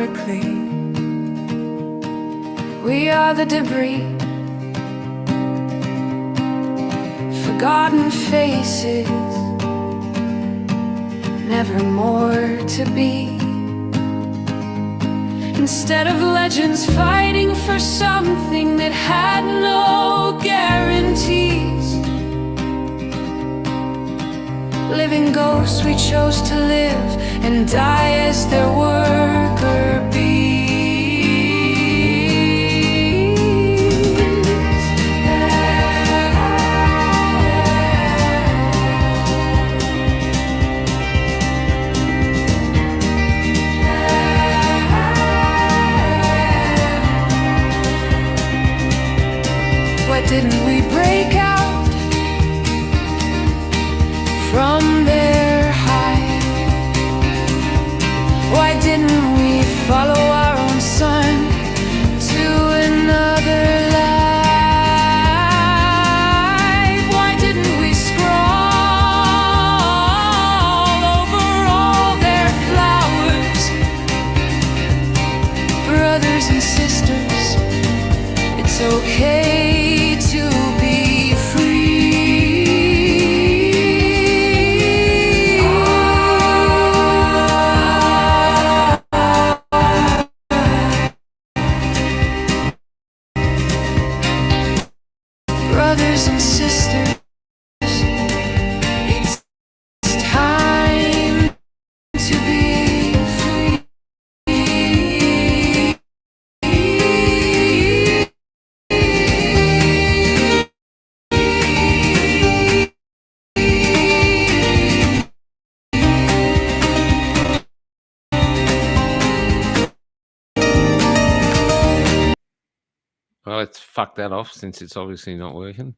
metaphorically. We are the debris, forgotten faces, never more to be. Instead of legends fighting for something that had no guarantees, living ghosts we chose to live and die as their worker bees. Why didn't we break out from their hide? Why didn't we follow our own sun to another life? Why didn't we scroll over all their flowers? Brothers and sisters, it's okay to be free. Brothers and sisters, it's time to be free. Well, let's fuck that off since it's obviously not working.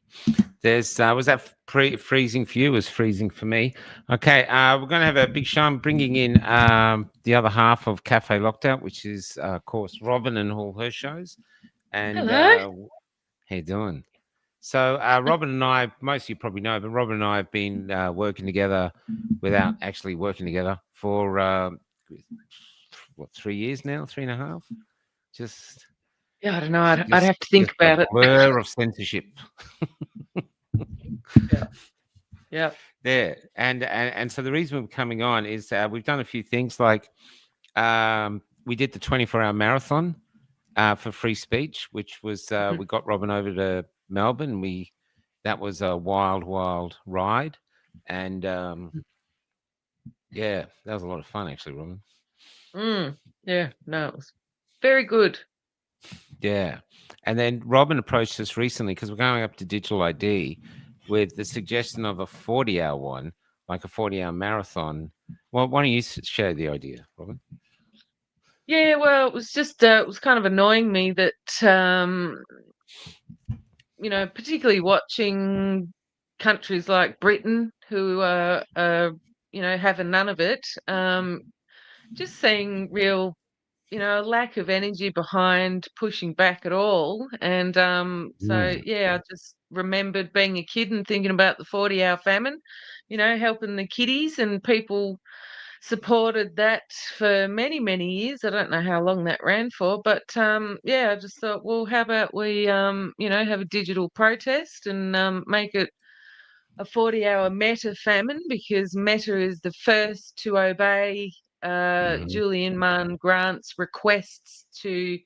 There's was that freezing for you? Was freezing for me. Okay, we're going to have a big show. I'm bringing in the other half of Cafe Lockdown, which is, of course, Robin and all her shows. And Hello. how you doing? So Robin and I, most of you probably know, but Robin and I have been working together without actually working together for what, 3 years now, 3.5? Just Yeah, I don't know. I'd have to think just about a it. blur of censorship. Yeah. Yeah. There. And so the reason we're coming on is we've done a few things like we did the 24-hour marathon for free speech, which was we got Robin over to Melbourne. That was a wild ride. And yeah, that was a lot of fun actually, Robin. Yeah, no, it was very good. Yeah. And then Robin approached us recently because we're going up to digital ID with the suggestion of a 40-hour one, like a 40-hour marathon. Well, why don't you share the idea, Robin? Yeah, well, it was just it was kind of annoying me that particularly watching countries like Britain who are having none of it, just seeing real lack of energy behind pushing back at all. And so yeah, I just remembered being a kid and thinking about the 40-hour famine, helping the kiddies, and people supported that for many, many years. I don't know how long that ran for, but yeah, I just thought, well, how about we have a digital protest and make it a 40-hour Meta famine, because Meta is the first to obey Julian Mann Grant's requests to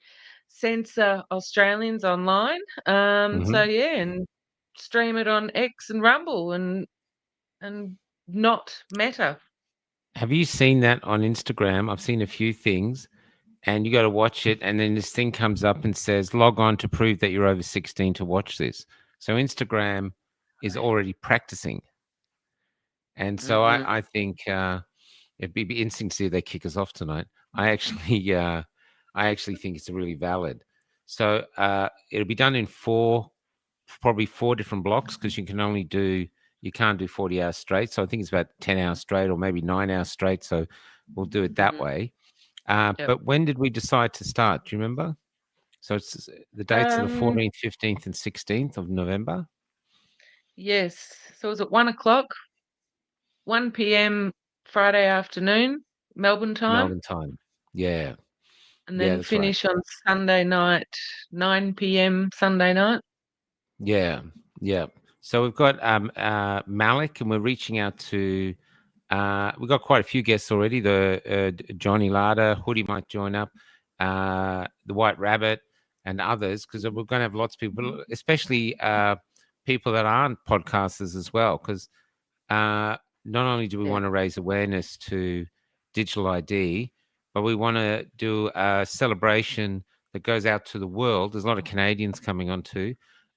censor Australians online. So yeah, and stream it on X and Rumble and not Meta. Have you seen that on Instagram? I've seen a few things, and you got to watch it, and then this thing comes up and says, log on to prove that you're over 16 to watch this. So Instagram is already practicing. And so I think it'd be interesting to see if they kick us off tonight. I actually think it's really valid. So it'll be done in probably four different blocks, because you can't do 40 hours straight. So I think it's about 10 hours straight, or maybe 9 hours straight. So we'll do it that way. Yep. But when did we decide to start? Do you remember? So it's the dates are the 14th, 15th, and 16th of November. Yes. So it was at 1:00, 1 p.m. Friday afternoon, Melbourne time. Melbourne time. Yeah. and Yeah, then that's right. finish on Sunday night, 9 p.m. Sunday night. Yeah, yeah. So we've got Malik, and we're reaching out to. We've got quite a few guests already. The Johnny Lada, Hoodie might join up, the White Rabbit, and others, because we're going to have lots of people, especially people that aren't podcasters as well. Because not only do we Yeah. want to raise awareness to digital ID, but we want to do a celebration that goes out to the world. There's a lot of Canadians coming on too.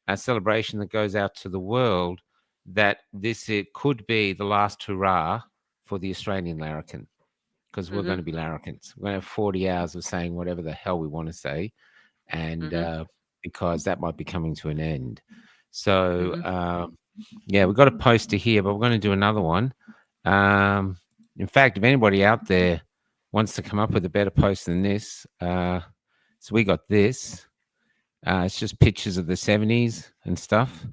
A celebration that goes out to the world that it could be the last hurrah for the Australian larrikin, because we're going Mhm. to be larrikins. We're going to have 40 hours of saying whatever the hell we want to say, and Mhm. because that might be coming to an end. So Mhm. yeah, we've got a poster here, but we're going to do another one. In fact, if anybody out there wants to come up with a better poster than this, so we got this. It's just pictures of the 70s and stuff,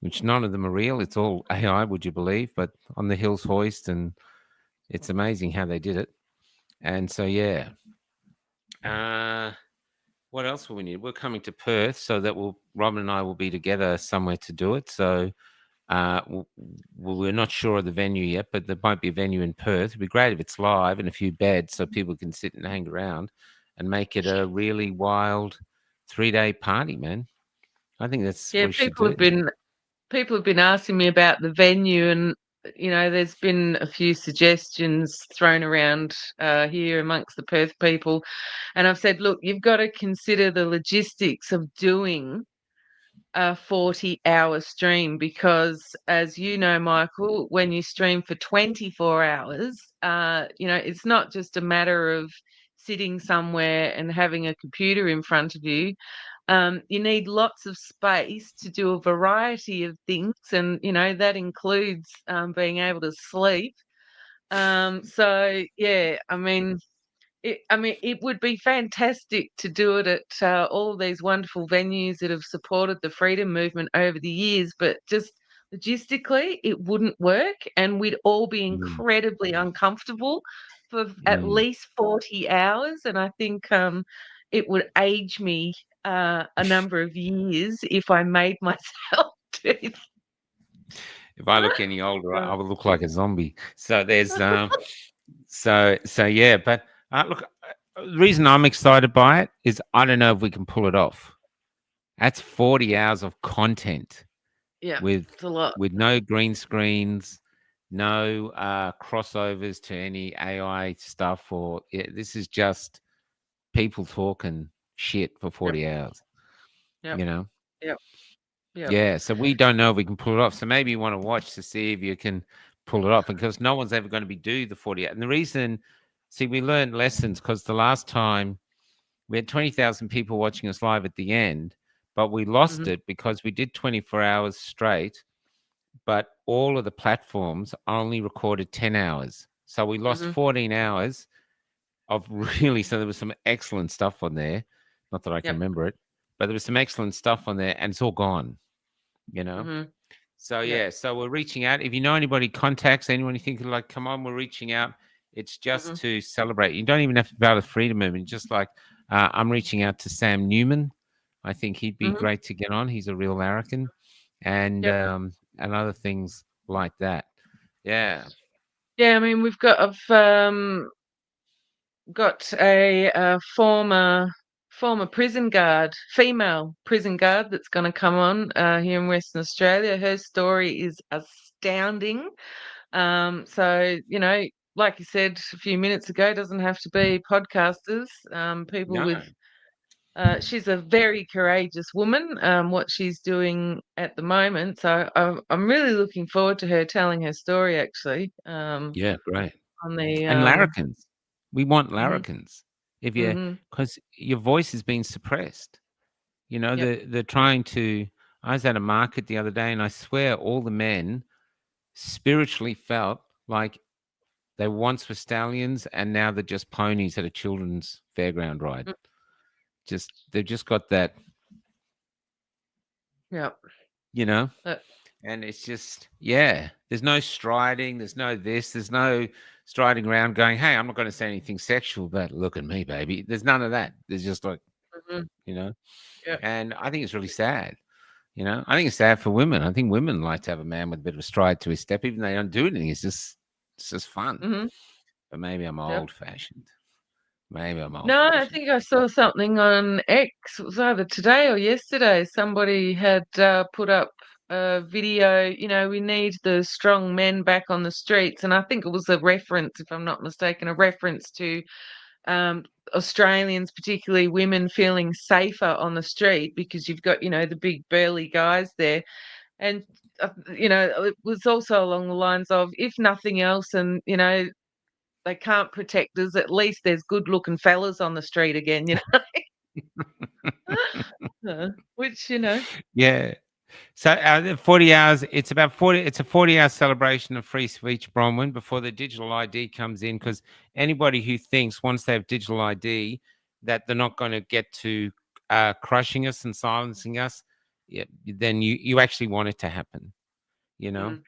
which none of them are real. It's all AI, would you believe? But on the Hills Hoist, and it's amazing how they did it. And so, yeah. What else will we need? We're coming to Perth, so that Robin and I will be together somewhere to do it. So we're not sure of the venue yet, but there might be a venue in Perth. It'd be great if it's live and a few beds so people can sit and hang around and make it a really wild 3-day party, man. I think that's what Yeah, we should do. people have been asking me about the venue, and there's been a few suggestions thrown around here amongst the Perth people, and I've said, look, you've got to consider the logistics of doing a 40-hour stream, because as you know, Michael, when you stream for 24 hours, it's not just a matter of sitting somewhere and having a computer in front of you. You need lots of space to do a variety of things, and that includes being able to sleep. So yeah, it would be fantastic to do it at all these wonderful venues that have supported the freedom movement over the years, but just logistically, it wouldn't work, and we'd all be Mm, incredibly uncomfortable for at mm. least 40 hours. And I think it would age me a number of years if I made myself do that. If I look any older, I Uh, will look like a zombie. So there's so yeah, but look, the reason I'm excited by it is I don't know if we can pull it off. That's 40 hours of content yeah, with it's a lot. no green screens, no crossovers to any AI stuff, or this is just people talking shit for Yep, 40 hours. yep, You know, yep, yep. yeah. So we don't know if we can pull it off. So maybe you want to watch to see if you can pull it off, because no one's ever going to be do the 40 hours. And the reason, see, we learned lessons because the last time we had 20,000 people watching us live at the end, but we lost Mhm, it because we did 24 hours straight, but all of the platforms only recorded 10 hours. So we lost mhm, 14 hours of really, so there was some excellent stuff on there. Not that I can yep, remember it, but there was some excellent stuff on there, and it's all gone, you know? mhm, So yep, yeah, so we're reaching out. If you know anybody, contacts anyone you think like, come on, we're reaching out. It's just mhm, to celebrate. You don't even have to be about the freedom movement. Just like I'm reaching out to Sam Newman. I think he'd be mhm, great to get on. He's a real larrikin, yep. and other things like that. Yeah. Yeah, I mean, I've got a, former prison guard, female prison guard, that's going to come on here in Western Australia. Her story is astounding. So like you said a few minutes ago, it doesn't have to be podcasters. People No. with she's a very courageous woman. What she's doing at the moment, so I'm really looking forward to her telling her story. Actually, Yeah, great. on the And larrikins. We want mhm, larrikins. If you, mhm, because your voice is being suppressed. You know, yep. they're trying to. I was at a market the other day, and I swear all the men spiritually felt like they once were stallions, and now they're just ponies at a children's fairground ride. Mm, Just they've just got that, yeah. you know. And it's just, yeah, there's no striding, there's no this, there's no striding around going, hey, I'm not going to say anything sexual, but look at me, baby. There's none of that. There's just like, Mhm. you know, Yep. and I think it's really sad. I think it's sad for women. I think women like to have a man with a bit of a stride to his step, even though they don't do anything. It's just fun. Mhm. But maybe I'm Yep. old fashioned. Maybe I'm old No, I fashioned. think I saw something on X. It was either today or yesterday. Somebody had put up a video. We need the strong men back on the streets, and I think it was a reference, if I'm not mistaken, a reference to um, Australians, particularly women, feeling safer on the street because you've got the big burly guys there, and it was also along the lines of, if nothing else, and they can't protect us, at least there's good-looking fellas on the street again. Which. Yeah. So the 40 hours, it's about 40, it's a 40-hour celebration of free speech, Bronwyn, before the digital ID comes in, because anybody who thinks once they have digital ID that they're not going to get to crushing us and silencing us, yeah, then you actually want it to happen, you know? Mm.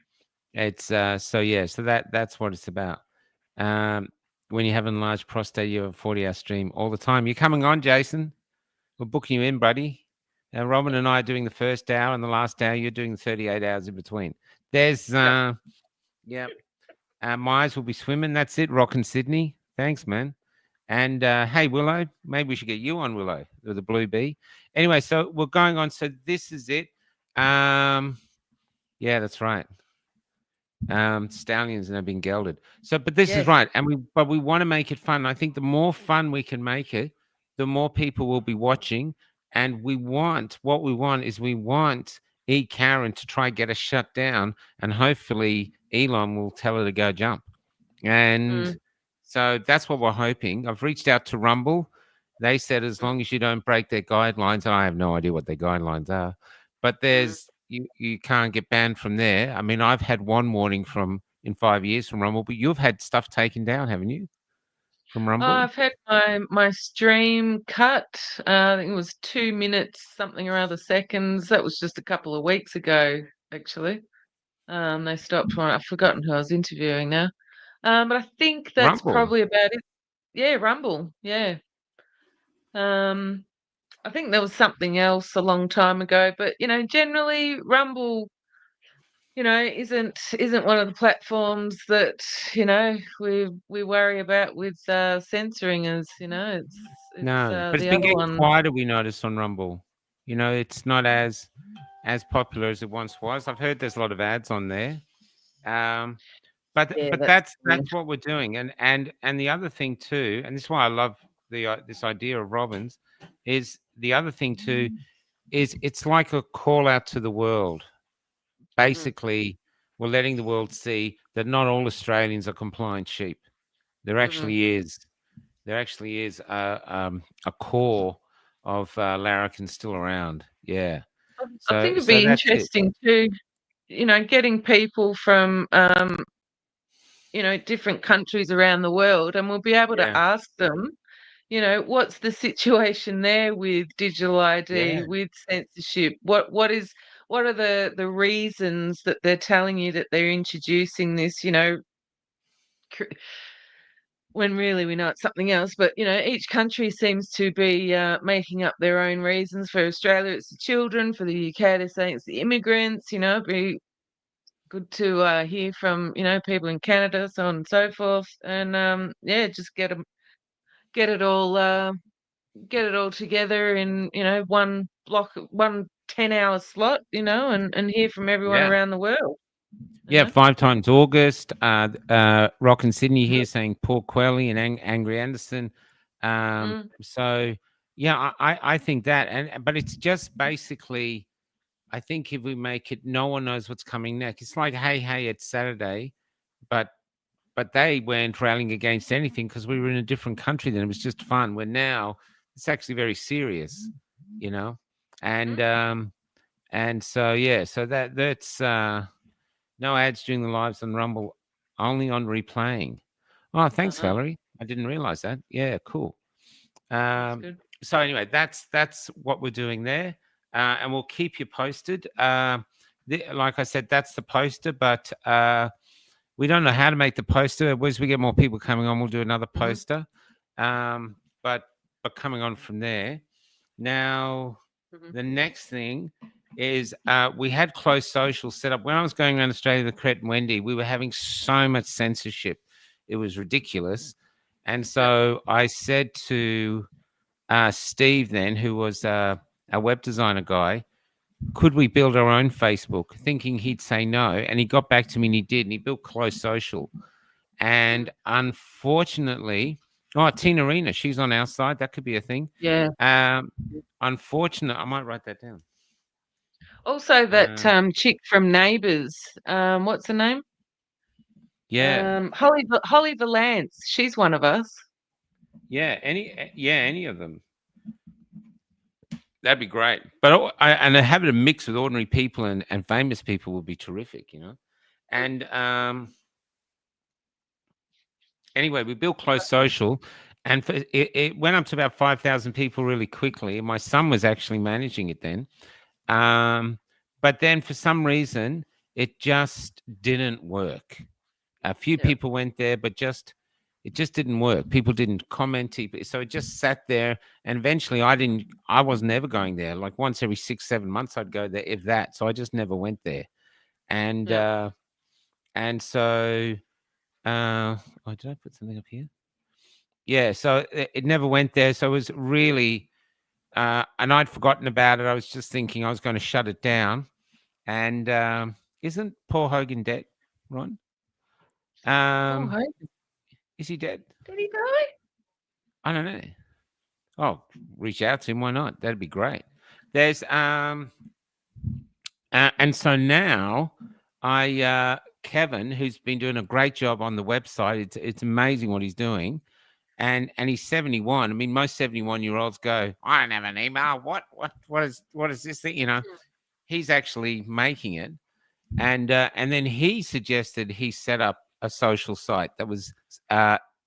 It's so yeah, so that's what it's about. Um, when you have a large prostate, you have a 40-hour stream all the time. You're coming on, Jason. We're booking you in, buddy. Robin and I are doing the first hour, and the last hour you're doing the 38 hours in between. There's Yep. yeah. My eyes will be swimming. That's it. Rocking Sydney. Thanks, man. And hey, Willow, maybe we should get you on, Willow, with the blue bee. Anyway, so we're going on. So this is it. Yeah, that's right. Stallions have been gelded. So, but this is Yes. right, and we want to make it fun. I think the more fun we can make it, the more people will be watching. And what we want is we want E Karen to try get us shut down, and hopefully Elon will tell her to go jump. And Mm, so that's what we're hoping. I've reached out to Rumble. They said as mm, long as you don't break their guidelines, I have no idea what their guidelines are, but mm. you can't get banned from there. I mean, I've had one warning from in 5 years from Rumble, but you've had stuff taken down, haven't you, from Rumble? I've had my stream cut. I think it was 2 minutes, something or other seconds. That was just a couple of weeks ago, actually. They stopped one. I've forgotten who I was interviewing now. But I think that's Rumble. probably about it. Yeah, Rumble. Yeah. Um, I think there was something else a long time ago, but generally Rumble, isn't one of the platforms that we worry about with censoring us. It's No, but it's the been other getting one. quieter. We noticed on Rumble. It's not as popular as it once was. I've heard there's a lot of ads on there. Um, Yeah, but that's that's what we're doing, and the other thing too, and this is why I love this idea of Robins, is the other thing too is it's like a call out to the world. mm, Basically, we're letting the world see that not all Australians are compliant sheep. There mhm. actually is a core of larrikins still around. Yeah. I think it'd So be that's it. interesting too, getting people from different countries around the world, and we'll be able to Yeah. ask them, what's the situation there with digital ID, Yeah. with censorship? What are the reasons that they're telling you that they're introducing this, cr- when really we know it's something else. But each country seems to be making up their own reasons. For Australia, it's the children. For the UK, they're saying it's the immigrants. It'd be good to hear from people in Canada, so on and so forth. And yeah, just get it all get it all together in one block, one 10-hour slot, and hear from everyone Yeah. around the world. You Yeah, know. 5 times August. Rock and Sydney Mhm. here saying Paul Quelly and Angry Anderson. Mm, So yeah, I think that, but it's just basically, I think if we make it, no one knows what's coming next. It's like, hey, it's Saturday, but they weren't rallying against anything because we were in a different country. Then it was just fun. Where now it's actually very serious, you know, and mm, so yeah, so that's. No ads during the lives on Rumble, only on replaying. Oh, thanks, uh-huh. Valerie. I didn't realize that. Yeah, cool. That's Um, good. so anyway, that's what we're doing there, and we'll keep you posted. like I said, that's the poster, but we don't know how to make the poster. As we get more people coming on, we'll do another Mhm. poster. Um, but coming on from there, now Mhm. the next thing is we had Clo.social set up when I was going around Australia with Cret and Wendy. We were having so much censorship, it was ridiculous. And Yep. so I said to Steve, then, who was a web designer guy, could we build our own Facebook? Thinking he'd say no, and he got back to me and he did, and he built Clo.social. And Mm. unfortunately, oh, Tina Arena, she's on our side. That could be a thing. Yeah. Um, unfortunate, I might write that down. Also that, Uh, chick from Neighbours, what's her name? yeah, Holly Valance, she's one of us. yeah, any of them. That'd be great. But having a mix with ordinary people and famous people would be terrific, you know. Mm. And anyway, we built Clo.social, and it went up to about 5,000 people really quickly. My son was actually managing it then. But then for some reason, it just didn't work. A few Yeah. people went there, but it just didn't work. People didn't comment. So it just sat there. And eventually I wasn't ever going there. Like once every 6, 7 months, I'd go there, if that. So I just never went there. And, Yeah. so, oh, did I put something up here? Yeah. So it never went there. So it was really, and I'd forgotten about it. I was just thinking I was going to shut it down. And isn't Paul Hogan dead, Ron? Oh, Um, hey, is he dead? did he die? I don't know. Oh, reach out to him. Why not? That'd be great. There's and so now Kevin, who's been doing a great job on the website. It's amazing what he's doing. And he's 71. I mean, most 71-year-olds go, I don't have an email. What is this thing? You know, he's actually making it. And then he suggested he set up a social site that was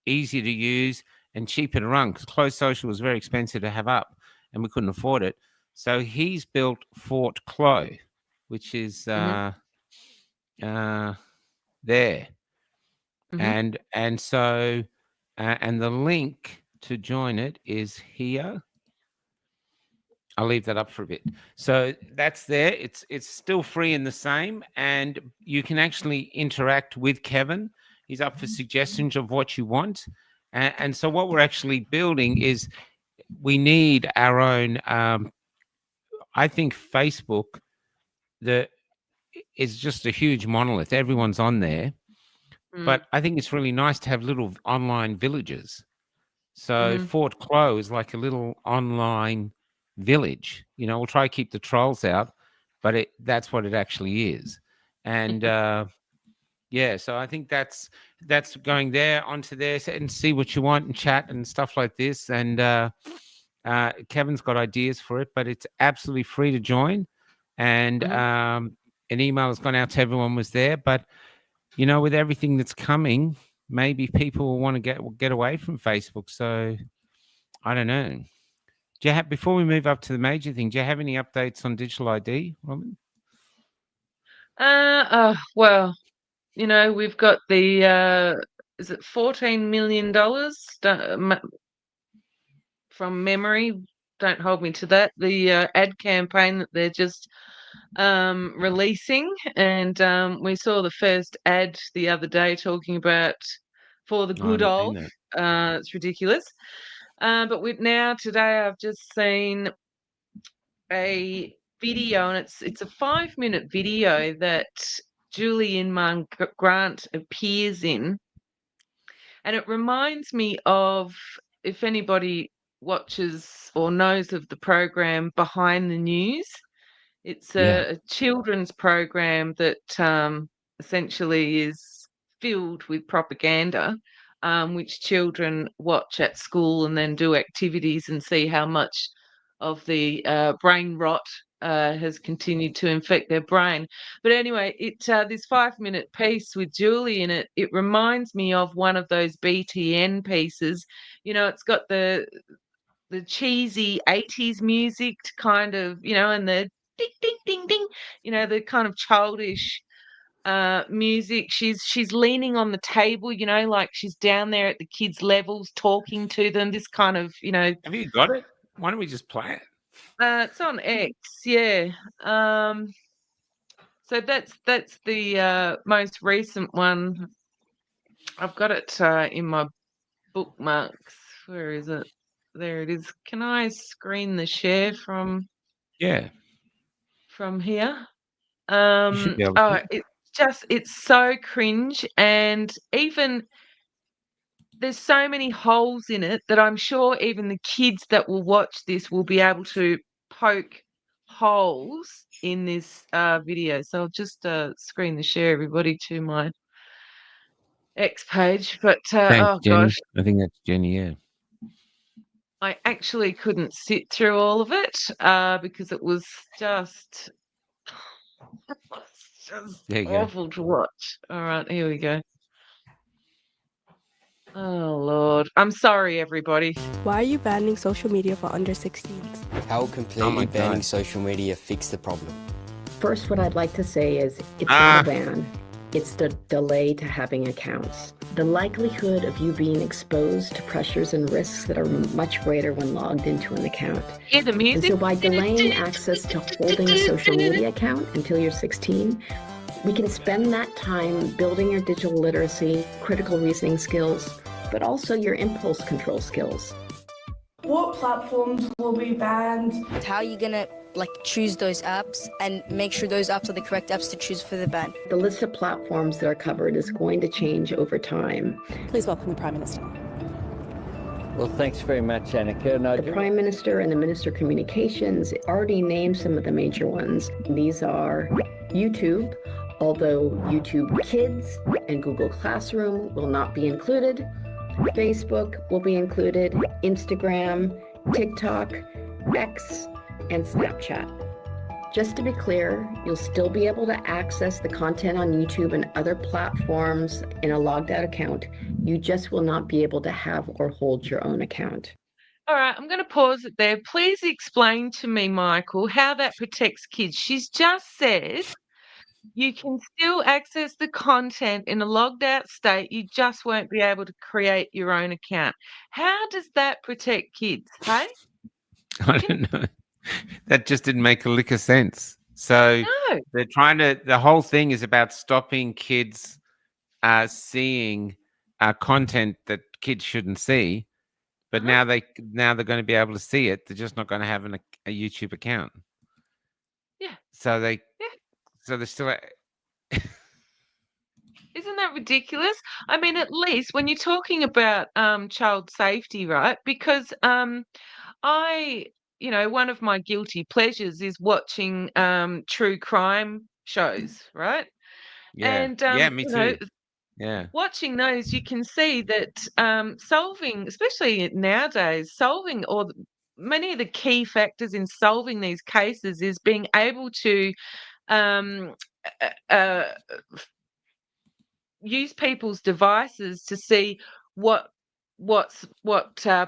easy to use and cheaper to run, because Clo.social was very expensive to have up and we couldn't afford it. So he's built Fort Clo, which is Mhm. uh, there. Mhm. And the link to join it is here. I'll leave that up for a bit. So that's there. It's still free and the same, and you can actually interact with Kevin. He's up for suggestions of what you want, and so what we're actually building is we need our own. I think Facebook the is just a huge monolith. Everyone's on there, Mm. but I think it's really nice to have little online villages. So Mhm. Fort Clo is like a little online village. You know, we'll try to keep the trolls out, but that's what it actually is. And yeah, so I think that's going there onto there and see what you want and chat and stuff like this. And Kevin's got ideas for it, but it's absolutely free to join. And Mhm. an email has gone out to everyone was there. But you know, with everything that's coming, maybe people will want to get away from Facebook. So I don't know. Do you have before we move up to the major thing? Do you have any updates on digital ID, Robin? Well, we've got the, is it $14 million from memory? Don't hold me to that. The ad campaign that they're just releasing, and we saw the first ad the other day talking about for the I good haven't seen of. that. It's ridiculous. But with now today, I've just seen a video, and it's a 5-minute video that Julian Grant appears in, and it reminds me of, if anybody watches or knows of the program Behind the News. It's Yeah, a children's program that essentially is filled with propaganda, which children watch at school and then do activities and see how much of the brain rot has continued to infect their brain. But anyway, this 5-minute piece with Julie in it, it reminds me of one of those BTN pieces. It's got the cheesy 80s music to kind of, and the ding, ding, ding, ding. The kind of childish music. She's leaning on the table, like she's down there at the kids' levels talking to them. This kind of, Have you got it? Why don't we just play it? it's on X, yeah. So that's the most recent one. I've got it in my bookmarks. Where is it? There it is. Can I screen the share from Yeah, here? you should be able to. It's so cringe, and even there's so many holes in it that I'm sure even the kids that will watch this will be able to poke holes in this video. So I'll just screen the share, everybody, to my X page. But Thanks, oh Jenny. gosh, I think that's Jenny. Yeah. I actually couldn't sit through all of it because it was just There you go. awful to watch. All right, here we go. Oh Lord, I'm sorry, everybody. Why are you banning social media for under 16s? How will Oh completely my banning God. social media fix the problem? First, what I'd like to say is it's not a ban. It's the delay to having accounts. The likelihood of you being exposed to pressures and risks that are much greater when logged into an account. Hear the And music? so by delaying access to holding a social media account until you're 16, we can spend that time building your digital literacy, critical reasoning skills, but also your impulse control skills. What platforms will be banned? How are you gonna choose those apps and make sure those apps are the correct apps to choose for the ban? The list of platforms that are covered is going to change over time. Please welcome the Prime Minister. Well, thanks very much, Annika. The Prime Minister and the Minister of Communications already named some of the major ones. These are YouTube, although YouTube Kids and Google Classroom will not be included. Facebook will be included, Instagram, TikTok, X, and Snapchat. Just to be clear, you'll still be able to access the content on YouTube and other platforms in a logged out account. You just will not be able to have or hold your own account. All right, I'm going to pause it there. Please explain to me, Michael, how that protects kids. She's just said you can still access the content in a logged out state. You just won't be able to create your own account. How does that protect kids? Hey? I don't know. That just didn't make a lick of sense. So No. they're trying to. The whole thing is about stopping kids seeing content that kids shouldn't see. But now they're going to be able to see it. They're just not going to have a YouTube account. Yeah. So they're still. Isn't that ridiculous? I mean, at least when you're talking about child safety, right? Because one of my guilty pleasures is watching true crime shows, right? Yeah. And Yeah, me too. Yeah. watching those, you can see that solving, especially nowadays, many of the key factors in solving these cases is being able to um, uh, use people's devices to see what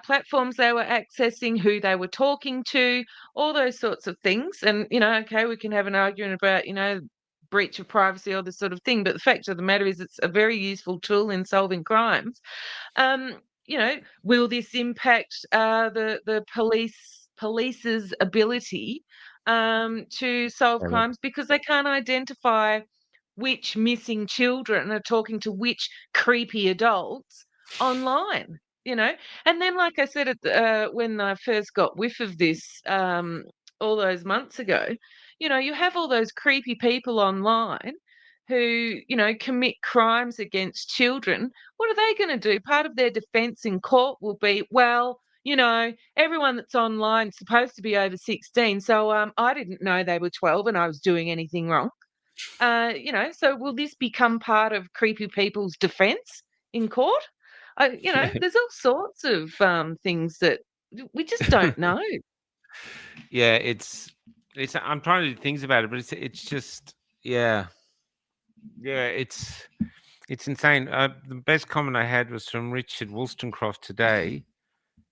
platforms they were accessing, who they were talking to, all those sorts of things. And okay, we can have an argument about breach of privacy, all this sort of thing, but the fact of the matter is it's a very useful tool in solving crimes. um will this impact the police's ability to solve crimes because they can't identify which missing children are talking to which creepy adults online, and then, like I said, when I first got whiff of this all those months ago, you have all those creepy people online who commit crimes against children. What are they going to do? Part of their defense in court will be, well, everyone that's online is supposed to be over 16, so I didn't know they were 12 and I was doing anything wrong. So will this become part of creepy people's defense in court? There's all sorts of things that we just don't know. Yeah, it's. I'm trying to do things about it, but it's just yeah. It's insane. The best comment I had was from Richard Wollstonecroft today,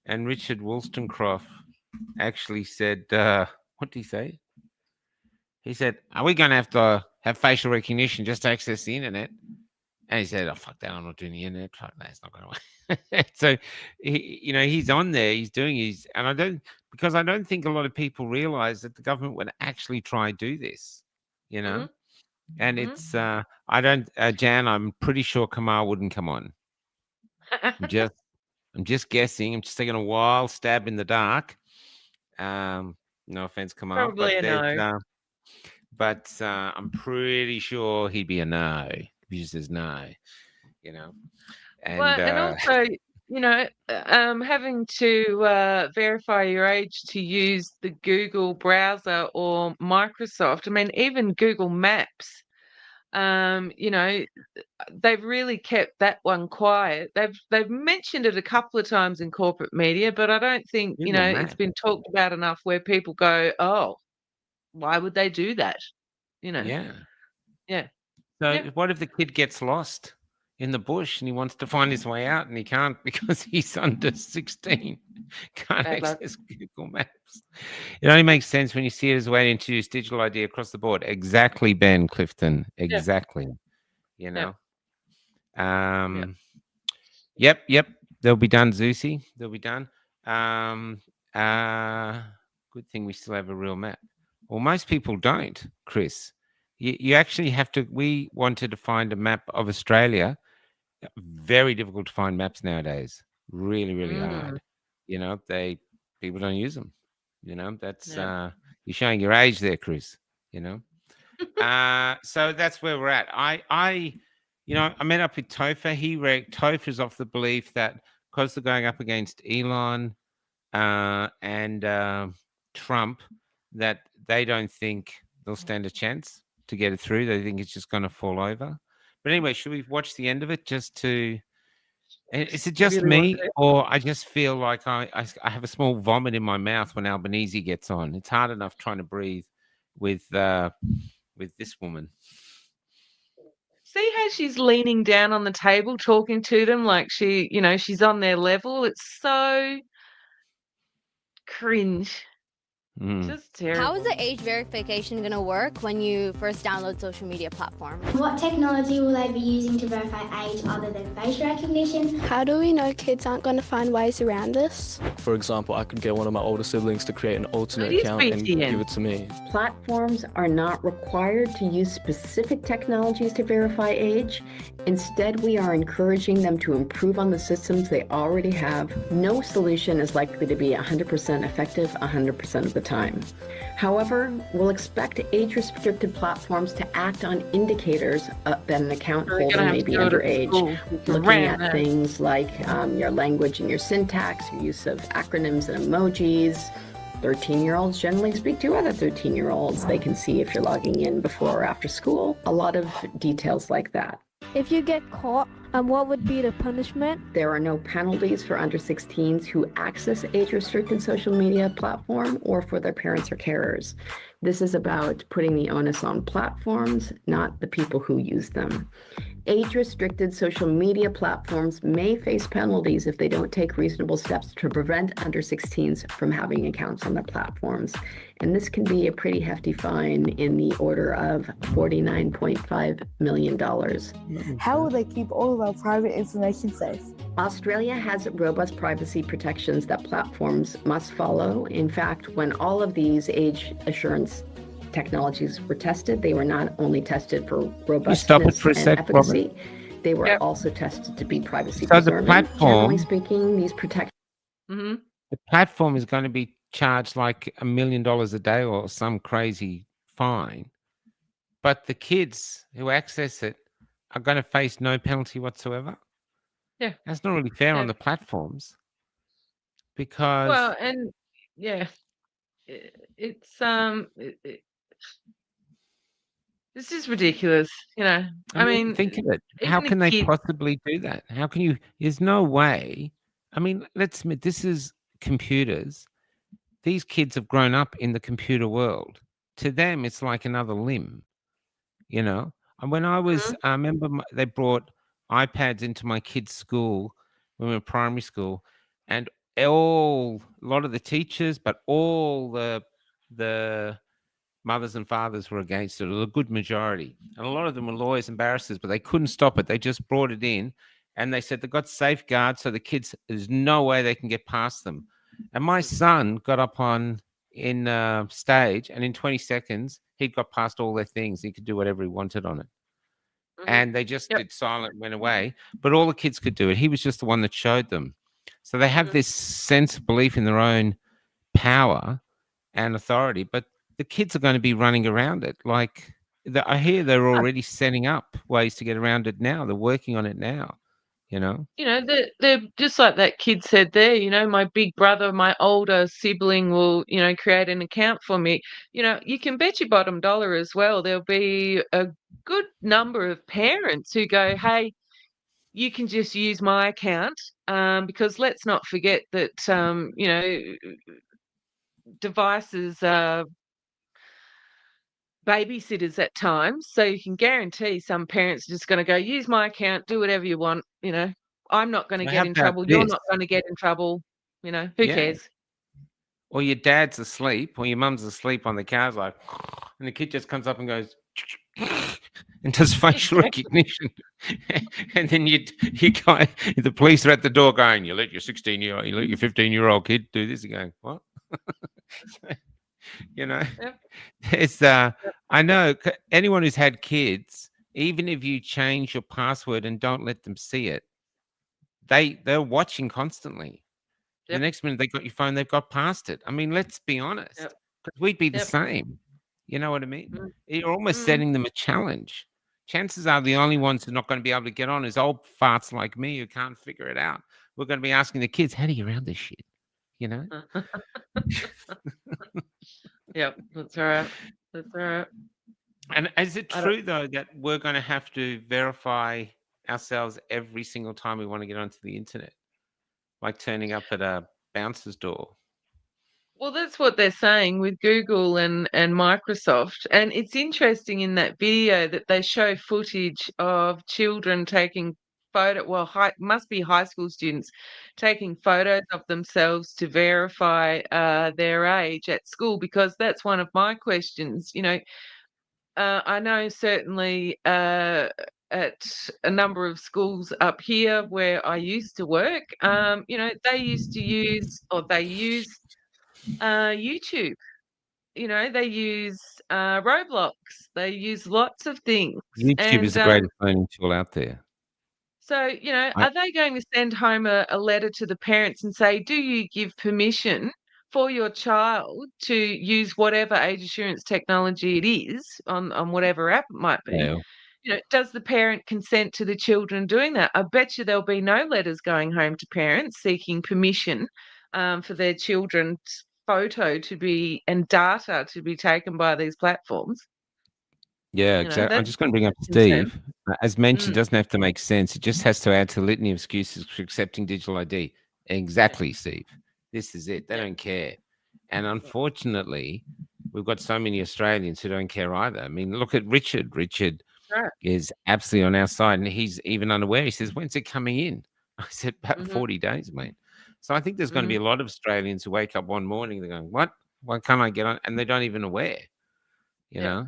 and Richard Wollstonecroft actually said, "What did he say? He said, "Are we going to have facial recognition just to access the internet?" And he said, "Oh, fuck that. I'm not doing the internet. Fuck that. It's not going to work." So, he's on there. He's doing his, and because I don't think a lot of people realize that the government would actually try to do this, you know. And it's, I don't, Jan, I'm pretty sure Kamal wouldn't come on. I'm just guessing. I'm just taking a wild stab in the dark. No offense, Kamal, Probably a no. I'm pretty sure he'd be a no. He just says no, you know. Well, And and also, having to verify your age to use the Google browser or Microsoft. I mean, even Google Maps. They've really kept that one quiet. They've mentioned it a couple of times in corporate media, but I don't think, Google it's Maps. been talked about enough where people go, "Oh, why would they do that?" You know? Yeah. Yeah. So Yeah. what if the kid gets lost in the bush and he wants to find his way out and he can't because he's under 16? Can't Bad luck. access Google Maps. It only makes sense when you see it as a way to introduce digital ID across the board. Exactly, Ben Clifton. Yeah. Exactly. You Yeah. know. Yeah. Yep. They'll be done, Zeusy. They'll be done. Um, good thing we still have a real map. Well, most people don't, Chris. You actually have to. We wanted to find a map of Australia. Very difficult to find maps nowadays. Really, really hard. People don't use them. That's Yeah. you're showing your age there, Chris. You know. So that's where we're at. I met up with Topher. Topher's off the belief that because they're going up against Elon and Trump, that they don't think they'll stand a chance to get it through. They think it's just going to fall over. But anyway, should we watch the end of it just to? Is it just Really want me, to. or I just feel like I have a small vomit in my mouth when Albanese gets on? It's hard enough trying to breathe with this woman. See how she's leaning down on the table talking to them like she's on their level? It's so cringe. Just terrible. How is the age verification going to work when you first download social media platforms? What technology will they be using to verify age other than face recognition? How do we know kids aren't going to find ways around this? For example, I could get one of my older siblings to create an alternate It is account and BTN. give it to me. Platforms are not required to use specific technologies to verify age. Instead, we are encouraging them to improve on the systems they already have. No solution is likely to be 100% effective 100% of the time. However, we'll expect age-restricted platforms to act on indicators that an account We're gonna holder have may to be go to underage, school. looking Ran at that. things like your language and your syntax, your use of acronyms and emojis. 13-year-olds generally speak to other 13-year-olds. They can see if you're logging in before or after school. A lot of details like that. If you get caught, what would be the punishment? There are no penalties for under 16s who access age-restricted social media platform or for their parents or carers. This is about putting the onus on platforms, not the people who use them. Age-restricted social media platforms may face penalties if they don't take reasonable steps to prevent under 16s from having accounts on their platforms. And this can be a pretty hefty fine in the order of $49.5 million. How will they keep all of our private information safe? Australia has robust privacy protections that platforms must follow. In fact, when all of these age assurance technologies were tested, they were not only tested for robustness and efficacy, they were also tested to be privacy preserving. Generally speaking, these protections. Mm-hmm. The platform is going to be charged like $1 million a day or some crazy fine, but the kids who access it are going to face no penalty whatsoever. Yeah, that's not really fair on the platforms because. Well, and yeah, it's this is ridiculous. I mean, think of it. How can they possibly do that? How can you? There's no way. I mean, let's admit this is computers. These kids have grown up in the computer world. To them, it's like another limb, And when I was, I remember they brought iPads into my kids' school when we were in primary school, and a lot of the teachers, but all the mothers and fathers were against it, or a good majority. And a lot of them were lawyers and barristers, but they couldn't stop it. They just brought it in, and they said they've got safeguards, so the kids, there's no way they can get past them. And my son got up on in stage, and in 20 seconds, he'd got past all their things. He could do whatever he wanted on it. And they just did silent, went away. But all the kids could do it. He was just the one that showed them. So they have this sense of belief in their own power and authority, but the kids are going to be running around it. Like I hear they're already setting up ways to get around it now. They're working on it now, you know? You know, they're just like that kid said there, you know, my big brother, my older sibling will, you know, create an account for me. You know, you can bet your bottom dollar as well. There'll be a good number of parents who go, hey, you can just use my account, because let's not forget that, you know, devices are babysitters at times. So you can guarantee some parents are just going to go, use my account, do whatever you want. You know, I'm not going to Well, get how in about trouble. You're this? not going to get in trouble. You know, who Yeah. cares? Or your dad's asleep, or your mum's asleep on the couch, like, and the kid just comes up and goes, and does facial recognition. And then the police are at the door going, you let your 16-year-old, you let your 15-year-old kid do this. You're going, what? You know, it's I know anyone who's had kids, even if you change your password and don't let them see it, they're watching constantly. The next minute they got your phone, they've got past it. I mean, let's be honest, because we'd be the same. You know what I mean? You're almost setting them a challenge. Chances are the only ones who are not going to be able to get on is old farts like me who can't figure it out. We're going to be asking the kids, how do you round this shit? You know? Yep, that's right. That's right. And is it true, though, that we're going to have to verify ourselves every single time we want to get onto the internet? Like turning up at a bouncer's door? Well, that's what they're saying with Google and Microsoft. And it's interesting in that video that they show footage of children taking must be high school students taking photos of themselves to verify their age at school, because that's one of my questions. You know, I know certainly at a number of schools up here where I used to work, you know, they used to use, or they use YouTube. You know, they use Roblox. They use lots of things. YouTube is And the greatest learning tool out there. so, you know, I are they going to send home a letter to the parents and say, do you give permission for your child to use whatever age assurance technology it is on whatever app it might be? Yeah. You know, does the parent consent to the children doing that? I bet you there'll be no letters going home to parents seeking permission for their children's photo to be and data to be taken by these platforms. Yeah, You know, exactly. I'm that's just going to bring up concern. Steve. As mentioned, doesn't have to make sense. It just has to add to the litany of excuses for accepting digital ID. Exactly, Steve. This is it. They don't care. And unfortunately, we've got so many Australians who don't care either. I mean, look at Richard. Richard Right. is absolutely on our side, and he's even unaware. He says, when's it coming in? I said, about 40 days, mate. So I think there's going to be a lot of Australians who wake up one morning, they're going, what? Why can't I get on? And they don't even aware, you know?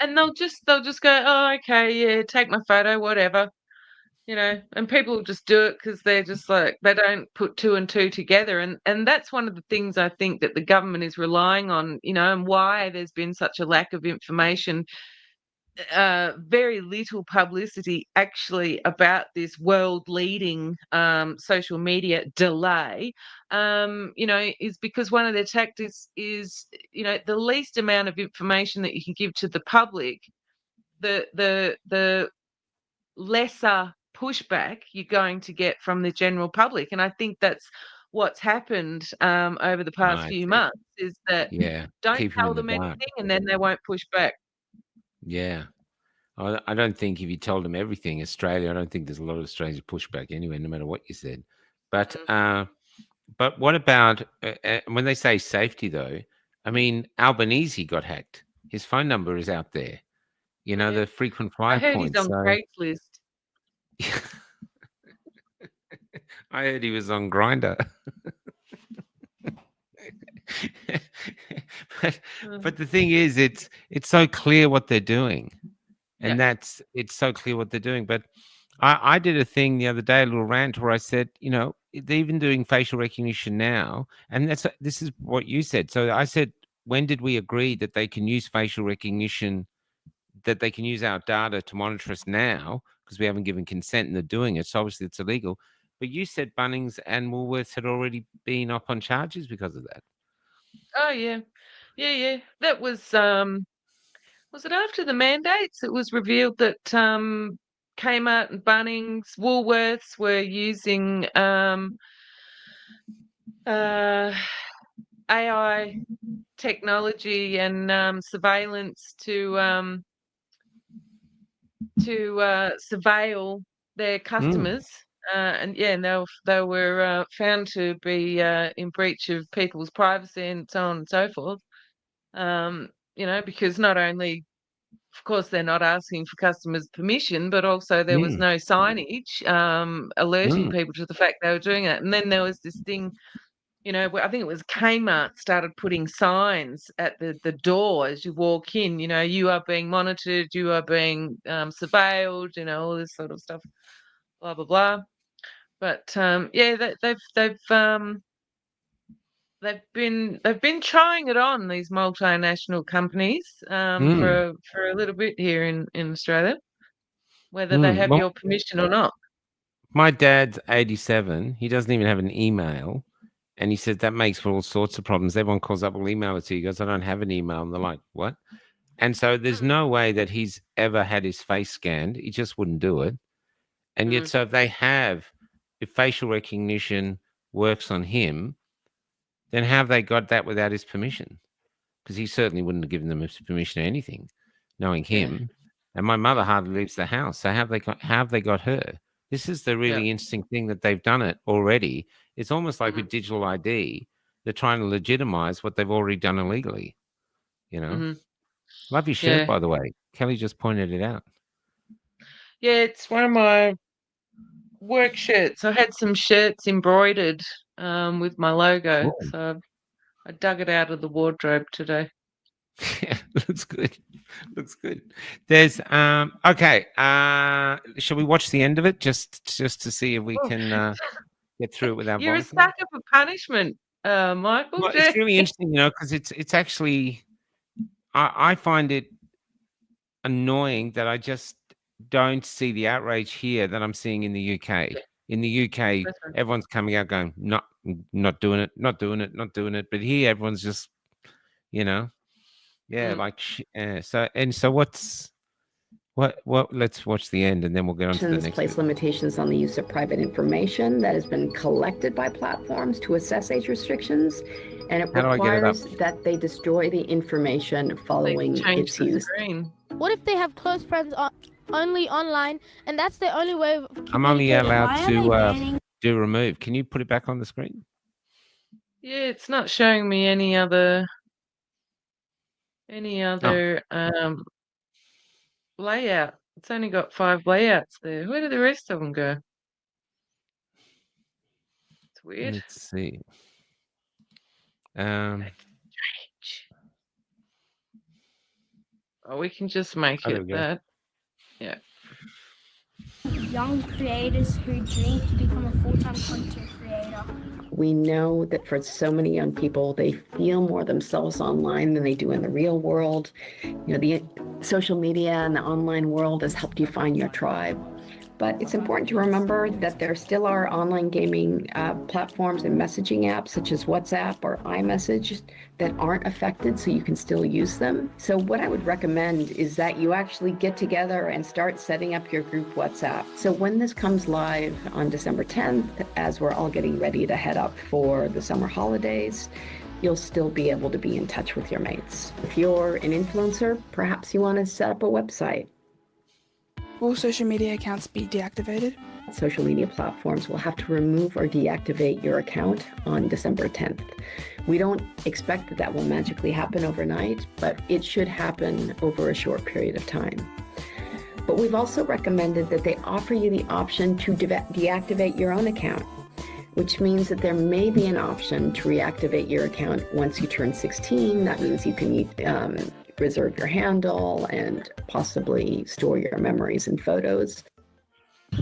And they'll just go, oh, okay, yeah, take my photo, whatever. You know, and people will just do it because they're just like, they don't put two and two together. And that's one of the things I think that the government is relying on, you know, and why there's been such a lack of information, very little publicity actually about this world leading social media delay, you know, is because one of their tactics is, you know, the least amount of information that you can give to the public, the lesser pushback you're going to get from the general public. And I think that's what's happened over the past I few see. months, is that Yeah, don't keep him tell in the them dark. anything and then they won't push back. Yeah. I don't think if you told them everything, Australia, I don't think there's a lot of Australians who push back anyway, no matter what you said. But what about when they say safety, though? I mean, Albanese got hacked. His phone number is out there. You know, the frequent I flyer heard he's points. on So Craigslist. I heard he was on Grinder. but the thing is, it's so clear what they're doing, and Yeah. it's so clear what they're doing. But I did a thing the other day, a little rant, where I said, they're even doing facial recognition now, and this is what you said. So I said, when did we agree that they can use facial recognition, that they can use our data to monitor us now, because we haven't given consent and they're doing it, so obviously it's illegal. But you said Bunnings and Woolworths had already been up on charges because of that. Oh, yeah. Yeah. That was it after the mandates? It was revealed that Kmart and Bunnings, Woolworths were using AI technology and surveillance to surveil their customers. And they were found to be in breach of people's privacy and so on and so forth. Because not only, of course, they're not asking for customers' permission, but also there was no signage alerting people to the fact they were doing it. And then there was this thing, where I think it was Kmart started putting signs at the door as you walk in, you are being monitored, you are being surveilled, all this sort of stuff, blah, blah, blah. But they've been trying it on, these multinational companies, for a little bit here in Australia, whether they have Well, your permission or not. my dad's 87. He doesn't even have an email. And he said that makes for all sorts of problems. Everyone calls up, will email it to you. He goes, I don't have an email. And they're like, what? And so there's no way that he's ever had his face scanned. He just wouldn't do it. And yet, so if facial recognition works on him, then how have they got that without his permission? Because he certainly wouldn't have given them his permission or anything, knowing him. And my mother hardly leaves the house. So how have they got her? This is the really interesting thing, that they've done it already. It's almost like with digital ID, they're trying to legitimize what they've already done illegally. Love your shirt, by the way. Kelly just pointed it out. Yeah, it's one of my work shirts. I had some shirts embroidered with my logo, so I dug it out of the wardrobe today. Yeah, looks good. Looks good. There's okay. Shall we watch the end of it just to see if we can get through it without You're vomiting? a sucker for punishment, Michael. Well, it's really interesting, because it's actually, I find it annoying that I just don't see the outrage here that I'm seeing in the UK. In the UK, everyone's coming out going, not doing it, not doing it, not doing it. But here, everyone's just, so what? Let's watch the end, and then we'll get on to the next. Place limitations on the use of private information that has been collected by platforms to assess age restrictions, and it requires that they destroy the information following its use. What if they have close friends only online, and that's the only way of communicating? I'm only allowed to do remove. Can you put it back on the screen? Yeah, it's not showing me any other layout. It's only got 5 layouts there. Where did the rest of them go? It's weird. Let's see. That's strange. Oh, we can just make it that. Yeah. Young creators who dream to become a full-time content creator. We know that for so many young people, they feel more themselves online than they do in the real world. The social media and the online world has helped you find your tribe. But it's important to remember that there still are online gaming platforms and messaging apps such as WhatsApp or iMessage that aren't affected, so you can still use them. So what I would recommend is that you actually get together and start setting up your group WhatsApp. So when this comes live on December 10th, as we're all getting ready to head up for the summer holidays, you'll still be able to be in touch with your mates. If you're an influencer, perhaps you want to set up a website. Will social media accounts be deactivated? Social media platforms will have to remove or deactivate your account on December 10th. We don't expect that will magically happen overnight, but it should happen over a short period of time. But we've also recommended that they offer you the option to deactivate your own account. which means that there may be an option to reactivate your account once you turn 16. That means you can reserve your handle and possibly store your memories and photos.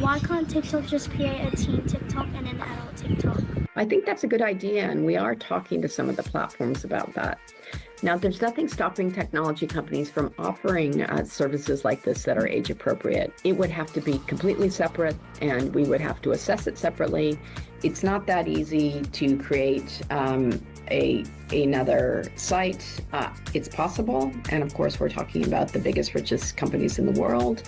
Why can't TikTok just create a teen TikTok and an adult TikTok? I think that's a good idea, and we are talking to some of the platforms about that. Now, there's nothing stopping technology companies from offering services like this that are age appropriate. It would have to be completely separate, and we would have to assess it separately. It's not that easy to create another site. It's possible, and of course, we're talking about the biggest, richest companies in the world.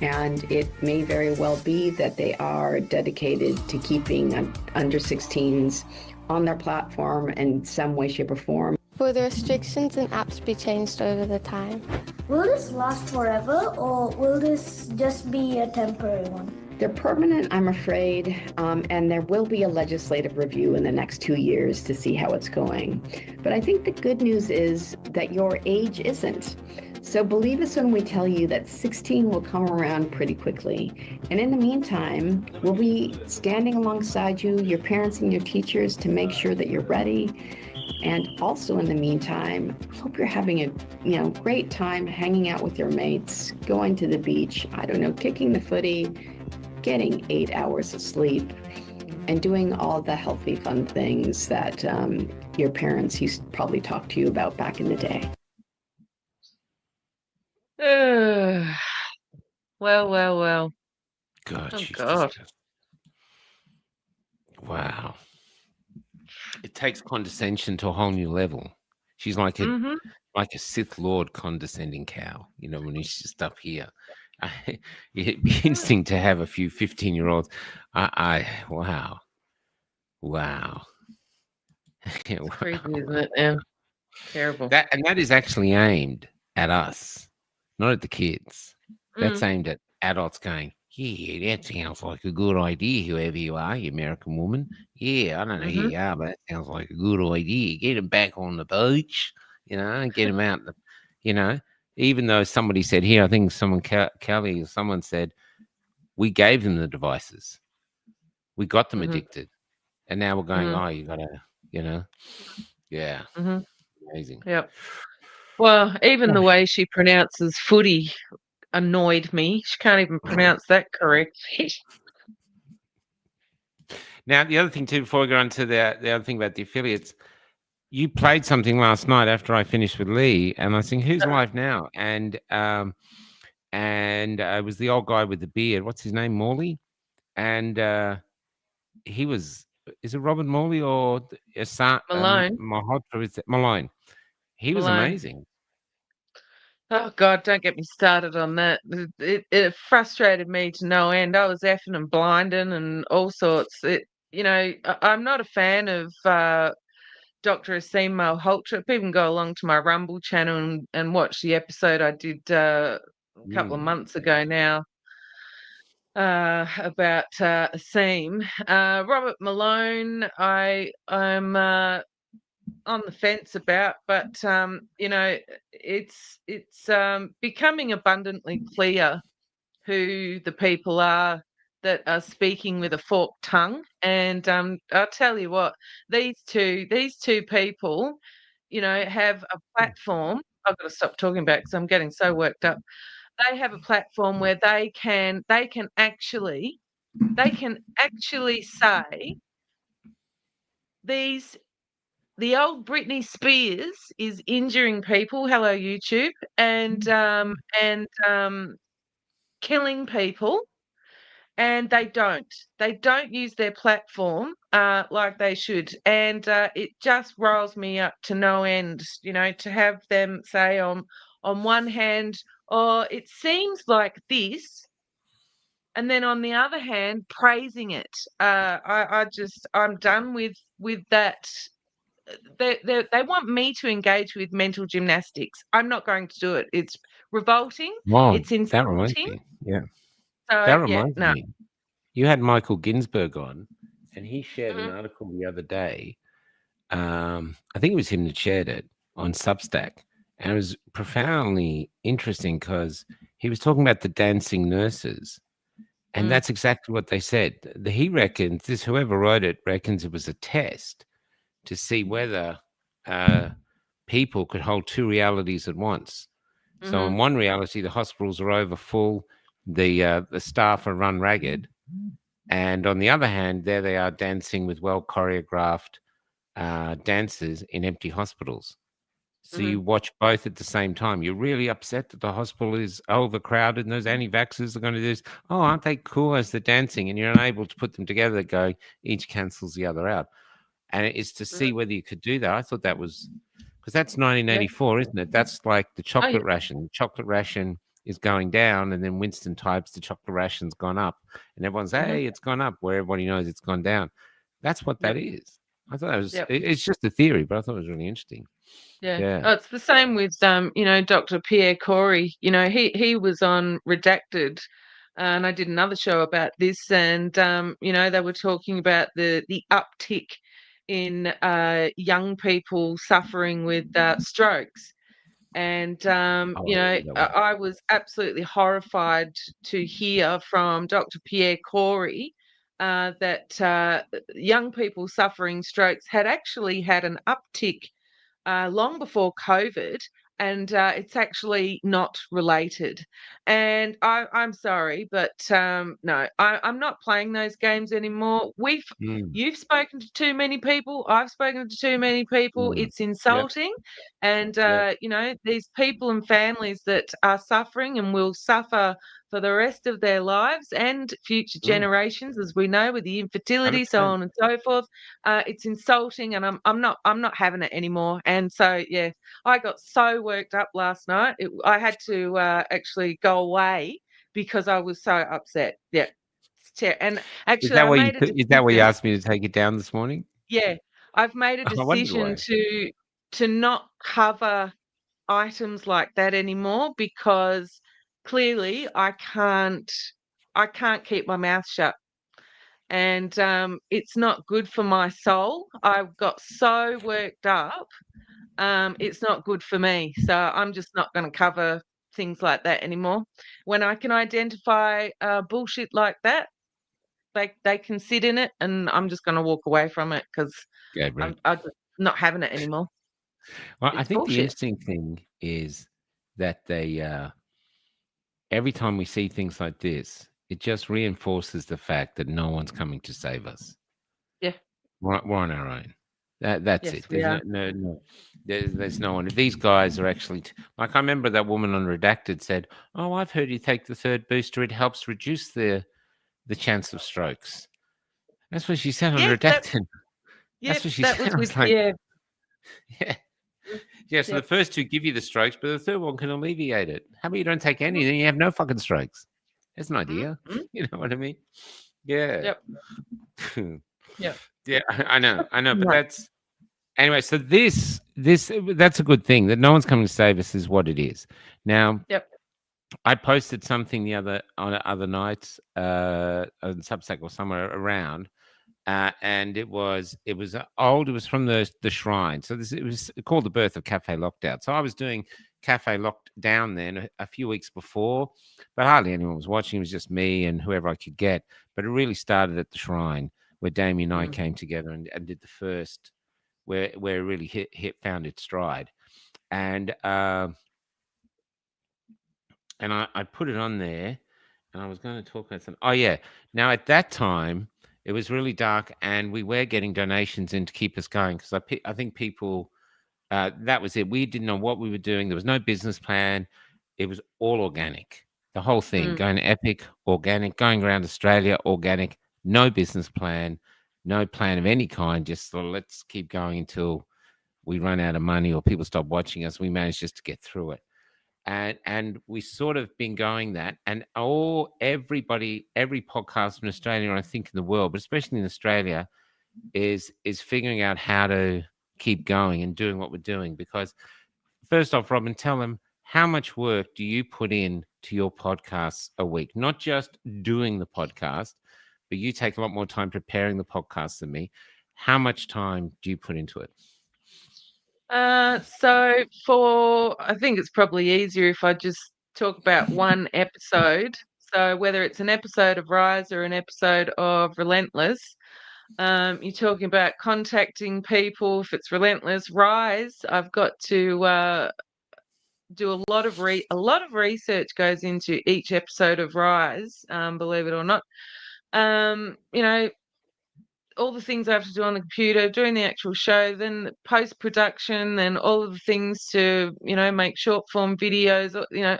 And it may very well be that they are dedicated to keeping under 16s on their platform in some way, shape, or form. Will the restrictions and apps be changed over the time? Will this last forever, or will this just be a temporary one? They're permanent, I'm afraid, and there will be a legislative review in the next 2 years to see how it's going. But I think the good news is that your age isn't. So believe us when we tell you that 16 will come around pretty quickly. And in the meantime, we'll be standing alongside you, your parents and your teachers, to make sure that you're ready. And also in the meantime, hope you're having a great time hanging out with your mates, going to the beach, I don't know, kicking the footy, getting 8 hours of sleep, and doing all the healthy, fun things that your parents used to probably talk to you about back in the day. Well. God, Oh, she's God. just wow. It takes condescension to a whole new level. She's like a like a Sith Lord condescending cow, when he's just up here. It'd be interesting to have a few 15-year-olds. Wow. It's crazy, isn't it? Yeah. Terrible. That is actually aimed at us, not at the kids. That's aimed at adults going, yeah, that sounds like a good idea, whoever you are, you American woman. Yeah, I don't know who you are, but that sounds like a good idea. Get him back on the beach, and get him out. Even though somebody said here, I think Kelly or someone said, we gave them the devices. We got them addicted. And now we're going, oh, you got to, yeah. Amazing. Yep. Well, even the way she pronounces footy annoyed me. She can't even pronounce that correctly. Now, the other thing too, before we go on to the other thing about the affiliates, you played something last night after I finished with Lee, and I was saying, who's live now? And it was the old guy with the beard. What's his name? Morley? And he was, is it Robert Morley or Malone? Malone. He was Malone. amazing. Oh God, don't get me started on that. It frustrated me to no end. I was effing and blinding and all sorts. I'm not a fan of Dr. Asim Malhotra. People can go along to my Rumble channel and watch the episode I did a couple of months ago now about Asim. Robert Malone, I'm on the fence about, but it's becoming abundantly clear who the people are that are speaking with a forked tongue. And I'll tell you what, these two people, have a platform. I've got to stop talking about it because I'm getting so worked up. They have a platform where they can actually say the old Britney Spears is injuring people, hello YouTube, and killing people, and they don't use their platform like they should, and it just riles me up to no end, to have them say on one hand, oh, it seems like this, and then on the other hand praising it. I'm done with that. They want me to engage with mental gymnastics. I'm not going to do it. It's revolting. Wow, It's that reminds insulting. me. Yeah. So That reminds no. me. You had Michael Ginsberg on, and he shared an article the other day. I think it was him that shared it on Substack. And it was profoundly interesting because he was talking about the dancing nurses. And that's exactly what they said. He reckons, whoever wrote it reckons it was a test to see whether people could hold two realities at once. So in one reality, the hospitals are over full, the staff are run ragged, and on the other hand, there they are dancing with well choreographed dancers in empty hospitals. So you watch both at the same time. You're really upset that the hospital is overcrowded and those anti-vaxxers are going to do this. Oh, aren't they cool as they're dancing? And you're unable to put them together, go, each cancels the other out. And it's to see whether you could do that. I thought that was, because that's 1984, isn't it? That's like the chocolate ration. The chocolate ration is going down, and then Winston types the chocolate ration's gone up. And everyone's, hey, it's gone up, where everybody knows it's gone down. That's what that is. I thought that was, it's just a theory, but I thought it was really interesting. Yeah. Oh, it's the same with Dr. Pierre Corey. He was on Redacted, and I did another show about this, and they were talking about the uptick in young people suffering with strokes. And I was absolutely horrified to hear from Dr. Pierre Corey that young people suffering strokes had actually had an uptick long before COVID, and it's actually not related. And I'm sorry, but no, I'm not playing those games anymore. You've spoken to too many people. I've spoken to too many people. It's insulting, and these people and families that are suffering and will suffer for the rest of their lives and future generations, as we know, with the infertility, so 100%. on and so forth. It's insulting, and I'm not having it anymore. And so I got so worked up last night. I had to actually go away because I was so upset. Yeah, and actually, I made a decision. Is that why you asked me to take it down this morning? Yeah, I've made a I wondered decision why. to not cover items like that anymore, because clearly I can't keep my mouth shut. And it's not good for my soul. I've got so worked up. It's not good for me. So I'm just not going to cover things like that anymore. When I can identify bullshit like that, they can sit in it, and I'm just going to walk away from it because I'm just not having it anymore. Well, I It's think the bullshit. interesting thing is that they, every time we see things like this, it just reinforces the fact that no one's coming to save us. Yeah. We're on our own. That's Yes, it. we There's are. no. There's no one. These guys are actually like, I remember that woman on Redacted said, "Oh, I've heard you take the third booster. It helps reduce the chance of strokes." That's what she said on Yes, Redacted. That's what she that said. was I with was like, yeah. yeah. So the first two give you the strokes, but the third one can alleviate it. How about you don't take any, then you have no fucking strokes? That's an idea. You know what I mean? Yeah. Yep. Yep. Yeah, I know, but Right. that's anyway. So that's a good thing that no one's coming to save us is what it is. Now, Yep. I posted something the other night on Substack or somewhere around, and it was old. It was from the Shrine. So it was called the birth of Cafe Lockdown. So I was doing Cafe Lockdown then a few weeks before, but hardly anyone was watching. It was just me and whoever I could get. But it really started at the Shrine, where Damien and I came together and did the first, where it really found its stride, and I put it on there, and I was going to talk about something. Oh yeah, now at that time it was really dark, and we were getting donations in to keep us going because I think people that was it. We didn't know what we were doing. There was no business plan. It was all organic. The whole thing going to Epic, organic, going around Australia, organic. No business plan, no plan of any kind. Just sort of, let's keep going until we run out of money or people stop watching us. We managed just to get through it. And we sort of been going that, and every podcast in Australia, I think in the world, but especially in Australia, is figuring out how to keep going and doing what we're doing. Because first off, Robin, tell them, how much work do you put in to your podcasts a week? Not just doing the podcast, but you take a lot more time preparing the podcast than me. How much time do you put into it? So I think it's probably easier if I just talk about one episode. So whether it's an episode of Rise or an episode of Relentless, you're talking about contacting people. If it's Relentless, Rise, I've got to do a lot of research goes into each episode of Rise, believe it or not. You know, all the things I have to do on the computer, doing the actual show, then the post-production, then all of the things to, make short form videos,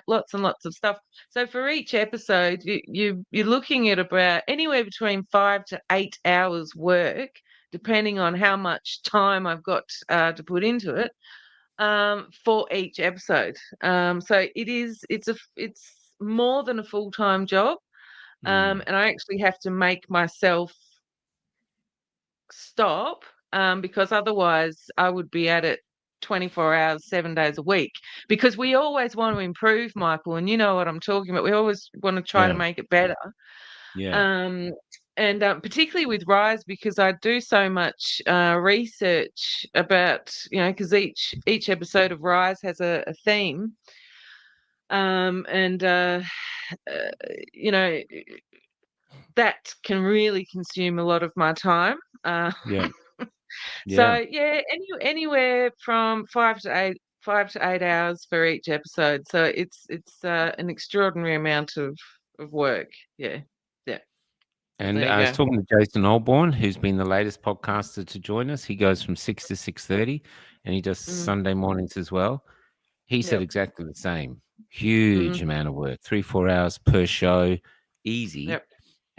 lots and lots of stuff. So for each episode, you're looking at about anywhere between 5 to 8 hours work, depending on how much time I've got to put into it, for each episode. So it's more than a full-time job. And I actually have to make myself stop, because otherwise I would be at it 24 hours, 7 days a week, because we always want to improve, Michael, and you know what I'm talking about. We always want to try to make it better. And particularly with Rise, because I do so much research about, because each episode of Rise has a theme. And that can really consume a lot of my time. Yeah. So anywhere from 5 to 8 hours for each episode. So it's an extraordinary amount of work. Yeah. And There you I was go. talking to Jason Olborn, who's been the latest podcaster to join us. He goes from 6 to 6:30, and he does Sunday mornings as well. He said exactly the same. Huge amount of work, 3-4 hours per show, easy.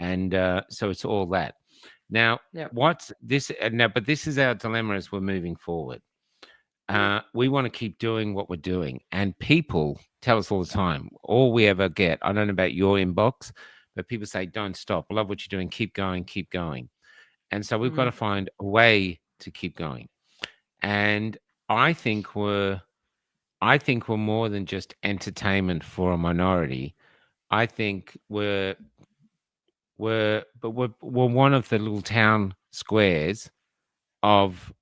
And so it's all that. Now, what's this? Now, but this is our dilemma as we're moving forward. We want to keep doing what we're doing, and people tell us all the time. All we ever get, I don't know about your inbox, but people say, "Don't stop. I love what you're doing. Keep going, keep going." And so we've got to find a way to keep going. And I think we're more than just entertainment for a minority. I think we're one of the little town squares of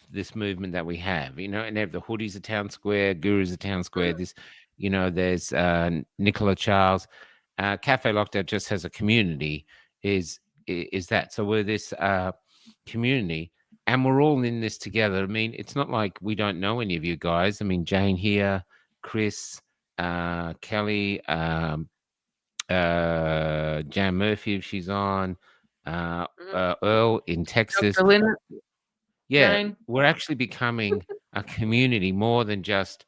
this movement that we have, and they have the Hoodies of Town Square, Guru's of Town Square. This, there's Nicola Charles, Cafe Lockdown just has a community. Is that so? We're this community, and we're all in this together. I mean, it's not like we don't know any of you guys. I mean, Jane here, Chris, Kelly, Jan Murphy, if she's on, Earl in Texas. Jane. We're actually becoming a community more than just.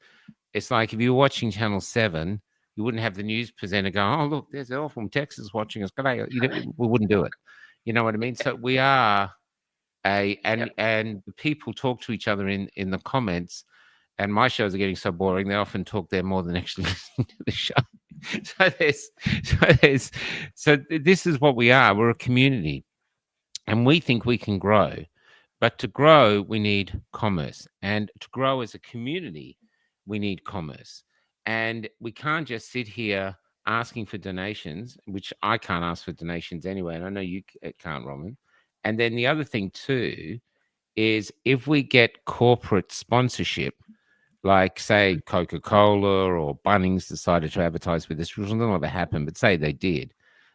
It's like if you're watching Channel 7, you wouldn't have the news presenter going, "Oh, look, there's Earl from Texas watching us." We wouldn't do it. You know what I mean? So we are and the people talk to each other in the comments. And my shows are getting so boring; they often talk there more than actually listening to the show. So this is what we are. We're a community, and we think we can grow. But to grow, we need commerce. And to grow as a community, we need commerce. And we can't just sit here asking for donations, which I can't ask for donations anyway. And I know you can't, Robin. And then the other thing, too, is if we get corporate sponsorship, like, say, Coca-Cola or Bunnings decided to advertise with this, which will never happen, but say they did,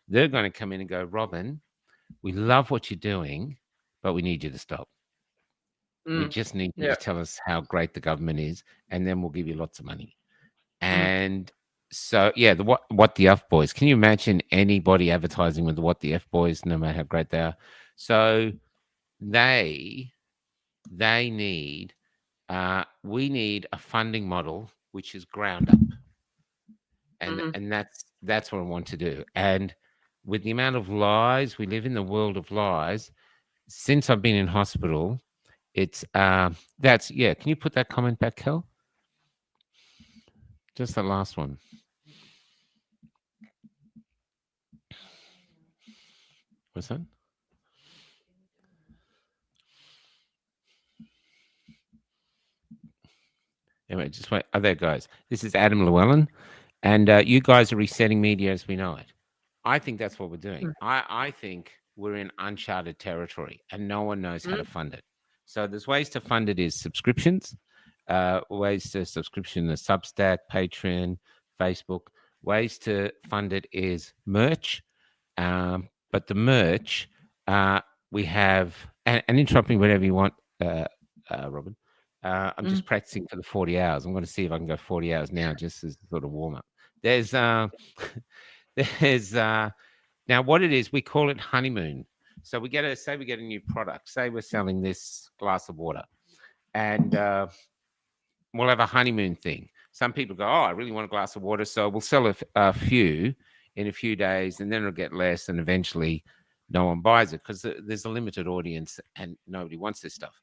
they're going to come in and go, "Robin, we love what you're doing, but we need you to stop. We just need you to tell us how great the government is, and then we'll give you lots of money." And so, the what the F boys. Can you imagine anybody advertising with the What the F boys, no matter how great they are? So they need, we need a funding model which is ground up, and that's what I want to do. And with the amount of lies, we live in the world of lies. Since I've been in hospital, it's can you put that comment back, Kel? Just the last one. What's that? Anyway, just wait. Oh, there, guys. This is Adam Llewellyn, and you guys are resetting media as we know it. I think that's what we're doing. I think we're in uncharted territory, and no one knows how to fund it. So there's ways to fund it is subscriptions, ways to subscription to Substack, Patreon, Facebook. ways to fund it is merch. But the merch, we have, and interrupt me whenever you want, Robin. I'm just practicing for the 40 hours. I'm going to see if I can go 40 hours now, just as a sort of warm up. There's, now what it is, we call it honeymoon. So we get say we get a new product. Say we're selling this glass of water, and we'll have a honeymoon thing. Some people go, oh, I really want a glass of water, so we'll sell a few in a few days, and then it'll get less, and eventually no one buys it because there's a limited audience and nobody wants this stuff.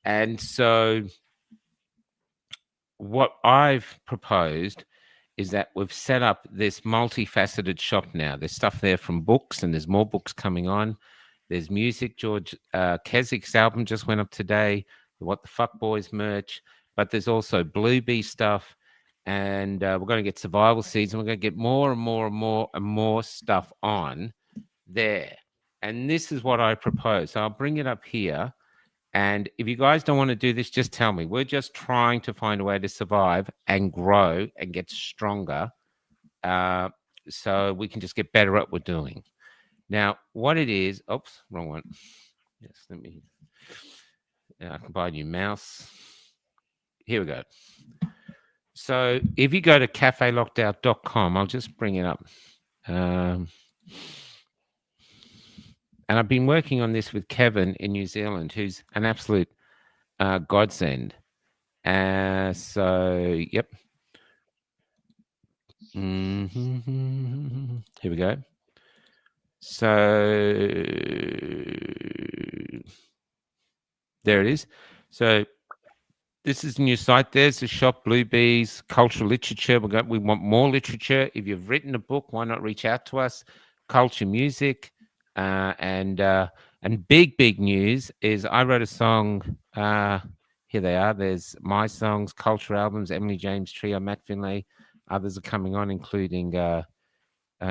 And so what I've proposed is that we've set up this multifaceted shop now. There's stuff there from books, and there's more books coming on. There's music. George Kesik's album just went up today. The What the Fuck Boys merch. But there's also Blue Bee stuff. And we're going to get survival seeds, and we're going to get more and more and more and more stuff on there. And this is what I propose. So I'll bring it up here. And if you guys don't want to do this, just tell me. We're just trying to find a way to survive and grow and get stronger, so we can just get better at what we're doing. Now, what it is, oops, wrong one. Yes, let me, I can buy a new mouse. Here we go. So if you go to cafelockdown.com, I'll just bring it up. And I've been working on this with Kevin in New Zealand, who's an absolute godsend. So, yep. Here we go. So there it is. So this is the new site. There's the shop, Blue Bees, cultural literature. We want more literature. If you've written a book, why not reach out to us? Culture, music, and big news is I wrote a song. Here they are. There's my songs, culture albums, Emily James Trio, Matt Finlay. Others are coming on, including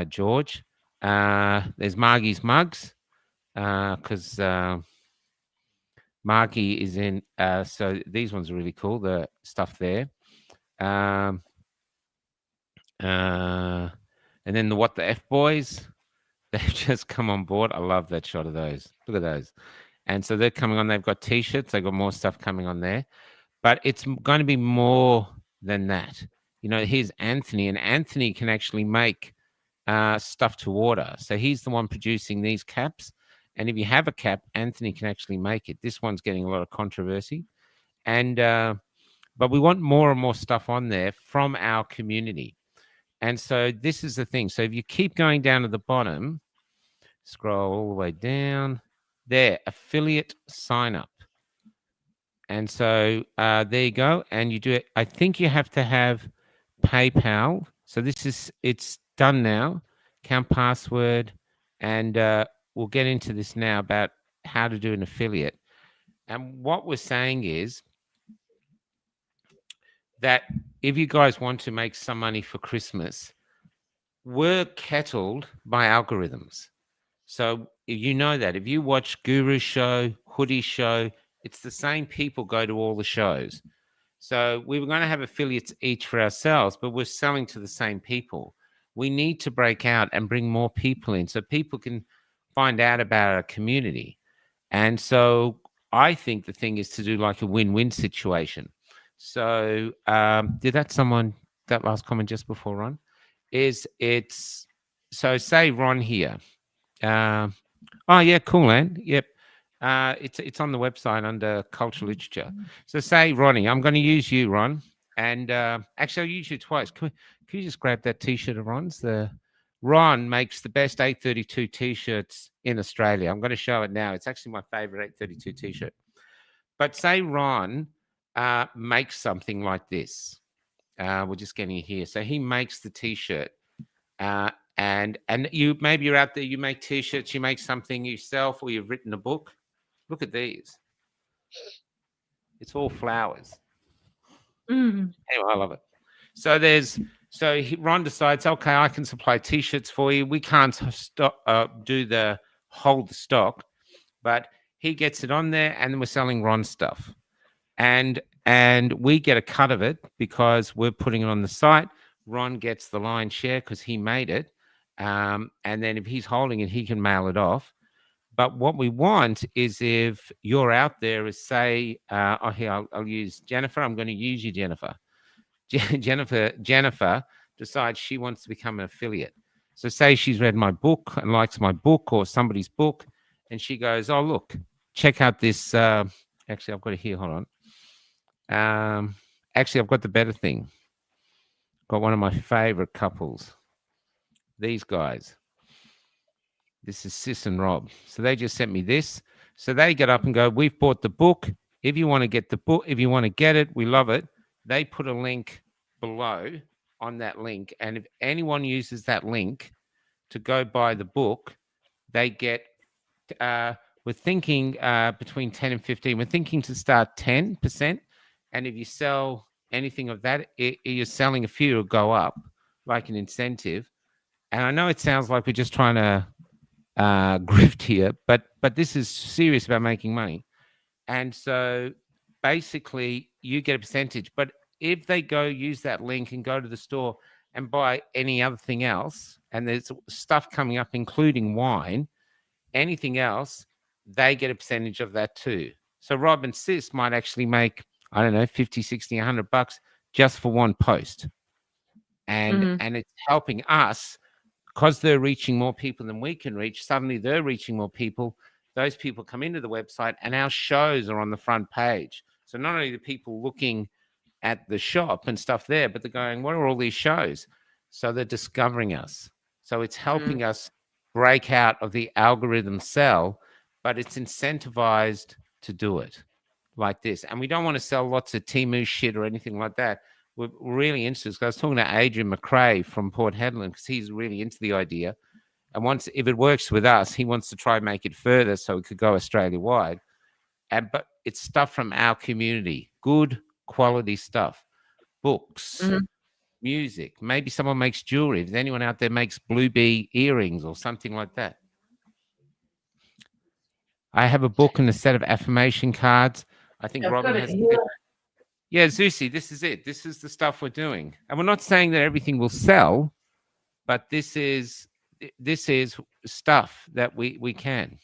George. There's Margie's mugs, because Margie is in. So these ones are really cool. The stuff there. And then the What the F Boys. They've just come on board. I love that shot of those. Look at those. And so they're coming on. They've got T-shirts. They've got more stuff coming on there. But it's going to be more than that. You know, here's Anthony. And Anthony can actually make stuff to order. So he's the one producing these caps. And if you have a cap, Anthony can actually make it. This one's getting a lot of controversy. And but we want more and more stuff on there from our community. And so this is the thing. So if you keep going down to the bottom, scroll all the way down, there, affiliate sign up. And so there you go. And you do it. I think you have to have PayPal. So it's done now. Account password. And we'll get into this now about how to do an affiliate. And what we're saying is that if you guys want to make some money for Christmas, we're kettled by algorithms. So you know that. If you watch Guru's show, Hoodie's show, it's the same people go to all the shows. So we were going to have affiliates each for ourselves, but we're selling to the same people. We need to break out and bring more people in so people can find out about our community. And so I think the thing is to do like a win-win situation. So did that last comment just before Ron? So say Ron here. Oh yeah, cool, man. Yep. It's on the website under cultural literature. So say Ronnie, I'm going to use you, Ron, and actually I'll use you twice. Can you just grab that T-shirt of Ron's? Ron makes the best 832 T-shirts in Australia. I'm going to show it now. It's actually my favorite 832 T-shirt. But say Ron makes something like this. We're just getting it here. So he makes the T-shirt. And maybe you're out there, you make T-shirts, you make something yourself, or you've written a book. Look at these. It's all flowers. Anyway, I love it. So Ron decides, okay, I can supply T-shirts for you. We can't hold the stock, but he gets it on there, and then we're selling Ron stuff. And we get a cut of it because we're putting it on the site. Ron gets the lion's share because he made it. And then if he's holding it, he can mail it off. But what we want is if you're out there, is say, here, I'll use Jennifer. I'm going to use you, Jennifer. Jennifer decides she wants to become an affiliate. So say she's read my book and likes my book or somebody's book, and she goes, oh, look, check out this. Actually, I've got it here. Hold on. Actually, I've got the better thing. Got one of my favorite couples. These guys. This is Sis and Rob. So they just sent me this. So they get up and go, we've bought the book. If you want to get the book, if you want to get it, we love it. They put a link below on that link. And if anyone uses that link to go buy the book, they get, we're thinking between 10 and 15. We're thinking to start 10%. And if you sell anything of that, you're selling a few, it'll go up like an incentive. And I know it sounds like we're just trying to grift here, but this is serious about making money. And so basically you get a percentage, but if they go use that link and go to the store and buy any other thing else, and there's stuff coming up including wine, anything else, they get a percentage of that too. So Rob and Sis might actually make, I don't know, 50, 60, $100 just for one post. And it's helping us because they're reaching more people than we can reach. Suddenly they're reaching more people. Those people come into the website and our shows are on the front page. So not only the people looking at the shop and stuff there, but they're going, what are all these shows? So they're discovering us. So it's helping us break out of the algorithm cell, but it's incentivized to do it like this. And we don't want to sell lots of Temu shit or anything like that. We're really interested. I was talking to Adrian McRae from Port Hedland because he's really into the idea. And once, if it works with us, he wants to try and make it further so it could go Australia-wide. But it's stuff from our community, good quality stuff, books, music. Maybe someone makes jewelry. If anyone out there makes Blue Bee earrings or something like that. I have a book and a set of affirmation cards. I think Robin has. Yeah, Zusi, this is it. This is the stuff we're doing. And we're not saying that everything will sell, but this is stuff that we can.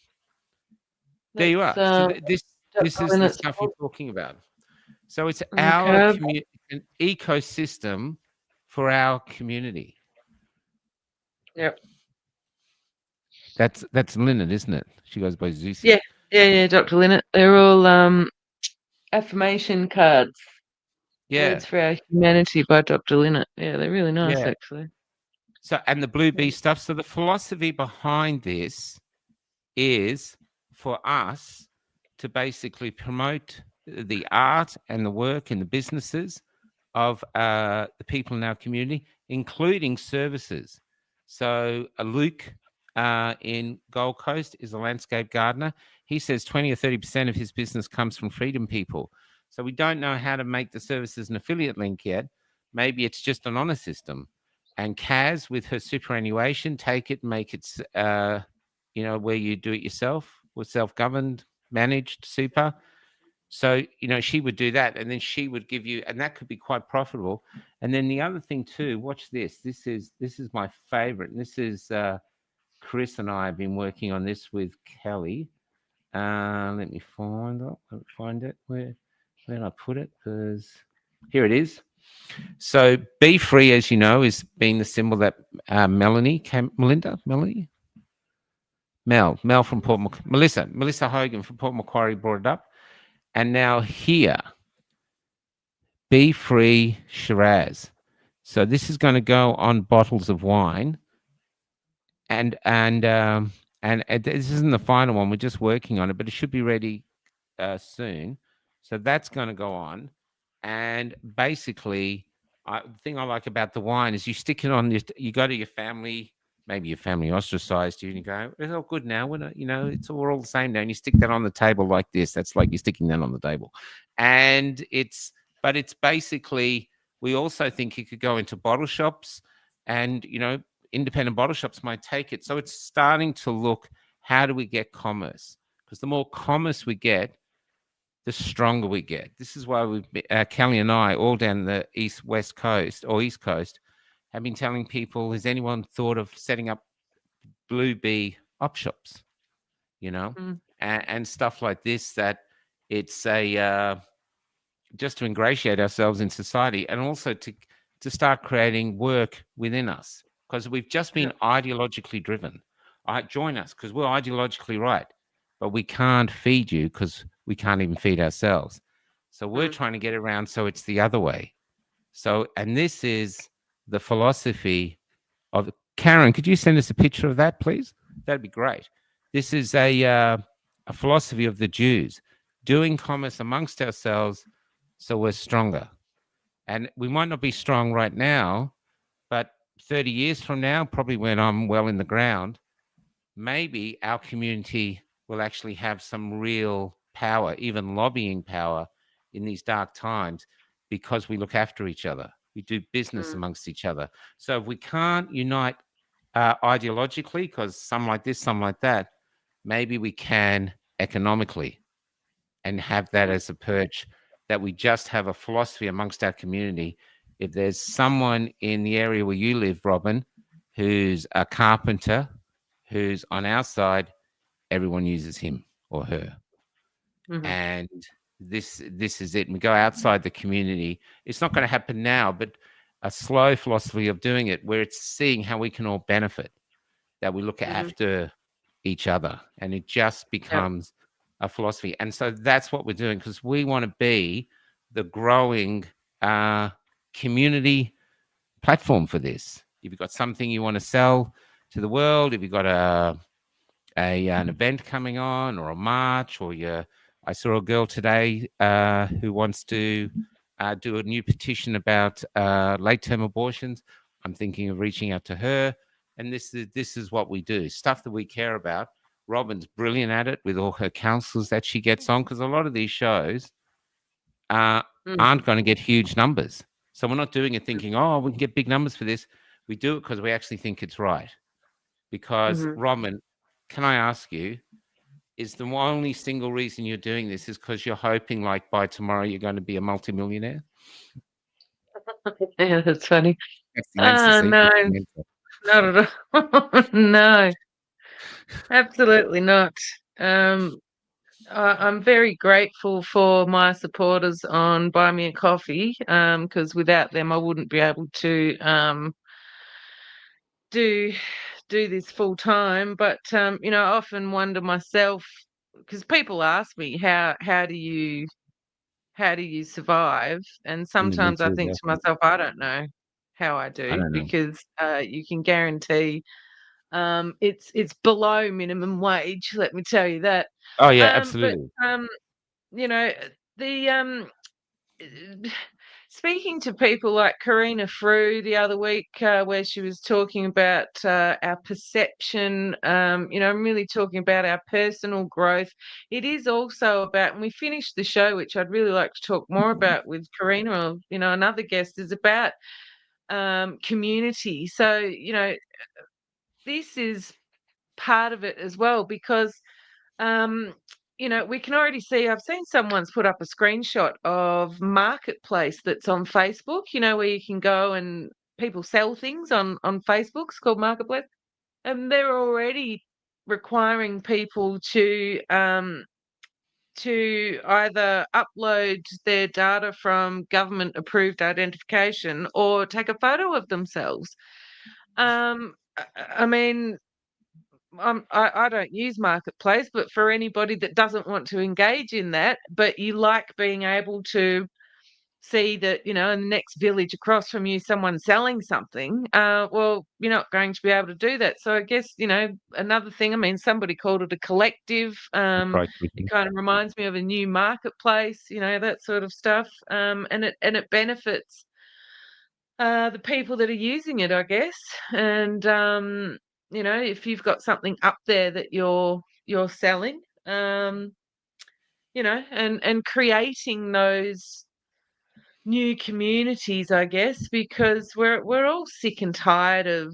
There you are. So this is the stuff you're talking about. So it's our community, an ecosystem for our community. Yep. That's Lynette, isn't it? She goes by Zusi. Yeah, Dr. Lynette. They're all affirmation cards. Yeah. Words for Our Humanity by Dr. Lynette. Yeah, they're really nice, actually. So, and the Blue Bee stuff. So the philosophy behind this is for us to basically promote the art and the work and the businesses of the people in our community, including services. So Luke in Gold Coast is a landscape gardener. He says 20 or 30% of his business comes from freedom people. So we don't know how to make the services an affiliate link yet. Maybe it's just an honor system. And Kaz, with her superannuation, take it, make it, where you do it yourself, with self-governed, managed super. So, she would do that, and then she would give you, and that could be quite profitable. And then the other thing too, watch this. This is my favorite. And this is Chris and I have been working on this with Kelly. Let me find it. Where did I put it? Because here it is. So Be Free, as you know, is being the symbol that Mel from Melissa Hogan from Port Macquarie brought it up. And now here, Be Free Shiraz. So this is going to go on bottles of wine. And this isn't the final one. We're just working on it, but it should be ready soon. So that's going to go on. And basically, the thing I like about the wine is you stick it on, you go to your family, maybe your family ostracized you, and you go, it's all good now. We're not, we're all the same now. And you stick that on the table like this. That's like you're sticking that on the table. And it's basically, we also think it could go into bottle shops and, independent bottle shops might take it. So it's starting to look, how do we get commerce? Because the more commerce we get, the stronger we get. This is why Kelly and I, all down the East Coast, have been telling people, has anyone thought of setting up Blue Bee op shops? You know, Mm. and stuff like this. That it's a just to ingratiate ourselves in society, and also to start creating work within us, because we've just been ideologically driven. Join us because we're ideologically right, but we can't feed you because we can't even feed ourselves. So we're trying to get around so it's the other way. So, and this is the philosophy of Karen. Could you send us a picture of that, please? That'd be great. This is a philosophy of the Jews, doing commerce amongst ourselves so we're stronger. And we might not be strong right now, but 30 years from now, probably when I'm well in the ground, maybe our community will actually have some real power, even lobbying power in these dark times, because we look after each other. We do business amongst each other. So if we can't unite ideologically, because some like this, some like that, maybe we can economically, and have that as a perch, that we just have a philosophy amongst our community. If there's someone in the area where you live, Robin, who's a carpenter, who's on our side, everyone uses him or her. And this is it. And we go outside the community. It's not going to happen now, but a slow philosophy of doing it, where it's seeing how we can all benefit, that we look after each other, and it just becomes a philosophy. And so that's what we're doing, because we want to be the growing community platform for this. If you've got something you want to sell to the world, if you've got an event coming on, or a march, or I saw a girl today who wants to do a new petition about late-term abortions. I'm thinking of reaching out to her. And this is what we do, stuff that we care about. Robin's brilliant at it with all her counsellors that she gets on, because a lot of these shows aren't going to get huge numbers. So we're not doing it thinking, oh, we can get big numbers for this. We do it because we actually think it's right. Because, Robin, can I ask you, is the only single reason you're doing this is because you're hoping, like, by tomorrow you're going to be a multimillionaire? Yeah, that's funny. That's the answer. See? No, not at all. No, absolutely not. I'm very grateful for my supporters on Buy Me a Coffee, because without them I wouldn't be able to do this full time. But I often wonder myself, because people ask me, how do you survive? And Me sometimes I too. think to myself, I don't know how I I do, don't know. because you can guarantee it's below minimum wage, let me tell you that. Oh yeah, But absolutely. the speaking to people like Karina Frew the other week, where she was talking about our perception, I'm really talking about our personal growth. It is also about, and we finished the show, which I'd really like to talk more about with Karina, or another guest, is about community. So this is part of it as well, because we can already see, I've seen someone's put up a screenshot of Marketplace that's on Facebook, where you can go and people sell things on Facebook. It's called Marketplace. And they're already requiring people to either upload their data from government approved identification, or take a photo of themselves. I mean, I don't use Marketplace, but for anybody that doesn't want to engage in that, but you like being able to see that, in the next village across from you, someone's selling something, well, you're not going to be able to do that. So I guess, another thing, I mean, somebody called it a collective. It kind of reminds me of a new marketplace, that sort of stuff. And it benefits the people that are using it, I guess. And if you've got something up there that you're selling, and creating those new communities, I guess, because we're all sick and tired of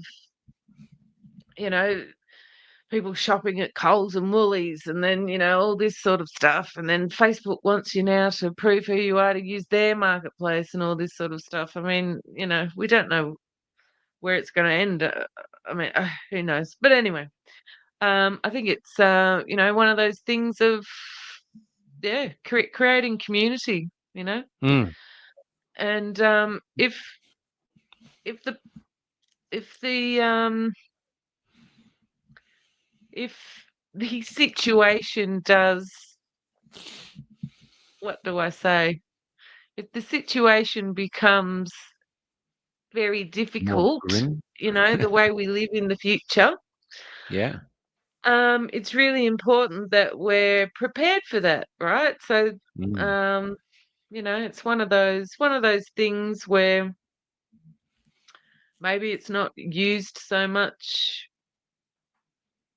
people shopping at Coles and Woolies, and then all this sort of stuff, and then Facebook wants you now to prove who you are to use their marketplace and all this sort of stuff. I mean, we don't know where it's going to end. I mean, who knows? But anyway, I think it's one of those things of creating community. Mm. And if the if the if the situation does, what do I say? If the situation becomes very More difficult, grim. the way we live in the future, Yeah. it's really important that we're prepared for that, right? So, Mm. it's one of those things where maybe it's not used so much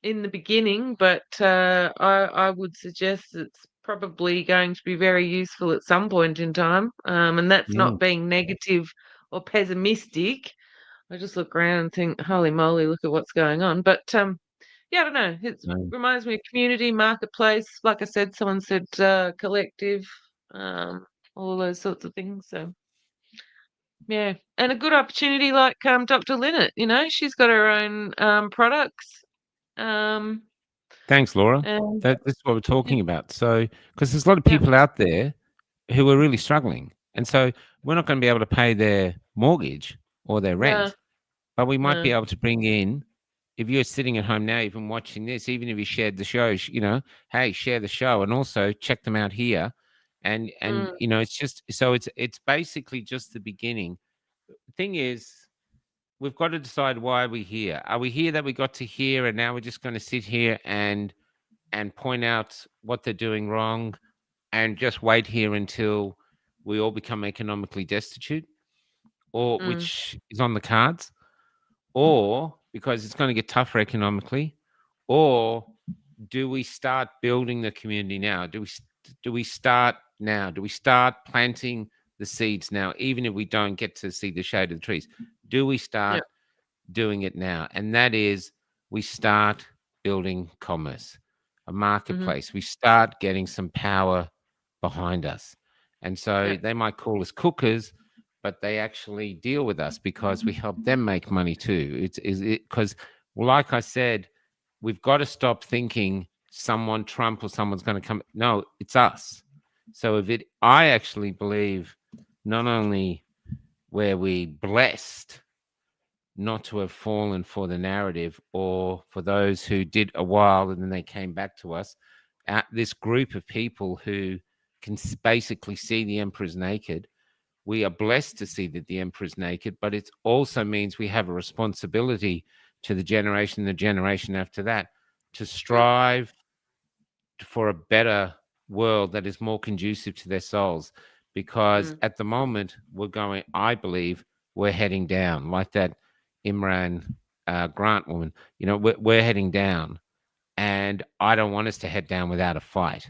in the beginning, but I would suggest it's probably going to be very useful at some point in time. And that's not Mm. being negative or pessimistic. I just look around and think, holy moly, look at what's going on. But yeah, I don't know. It Mm. reminds me of community, marketplace. Like I said, someone said collective, all those sorts of things. So yeah, and a good opportunity like Dr. Linnett. She's got her own products. Thanks, Laura. And This is what we're yeah, talking about. So, because there's a lot of yeah, people out there who are really struggling, and so we're not going to be able to pay their mortgage or their no, rent, but we might be no, able to bring in. If you're sitting at home now, even watching this, even if you shared the show, hey, share the show, and also check them out here, and mm, it's just so it's basically just the beginning. The thing is, we've got to decide why we're here. Are we here that we got to hear, and now we're just going to sit here and point out what they're doing wrong and just wait here until we all become economically destitute, or mm, which is on the cards, or because it's going to get tougher economically, or do we start building the community now? Do we start now? Do we start planting the seeds now, even if we don't get to see the shade of the trees? Do we yeah, start doing it now? And that is, we start building commerce, a mhm, marketplace. We start getting some power behind us. And so yeah, they might call us cookers, but they actually deal with us because we help them make money too. It's because, like I said, we've got to stop thinking someone, Trump or someone's going to come. No, it's us. So I actually believe not only were we blessed not to have fallen for the narrative, or for those who did a while and then they came back to us, this group of people who can basically see the emperor's naked. We are blessed to see that the emperor's naked, but it also means we have a responsibility to the generation after that, to mm, strive for a better world that is more conducive to their souls. Because mm, at the moment, I believe we're heading down, like that Imran Grant woman. We're heading down, and I don't want us to head down without a fight.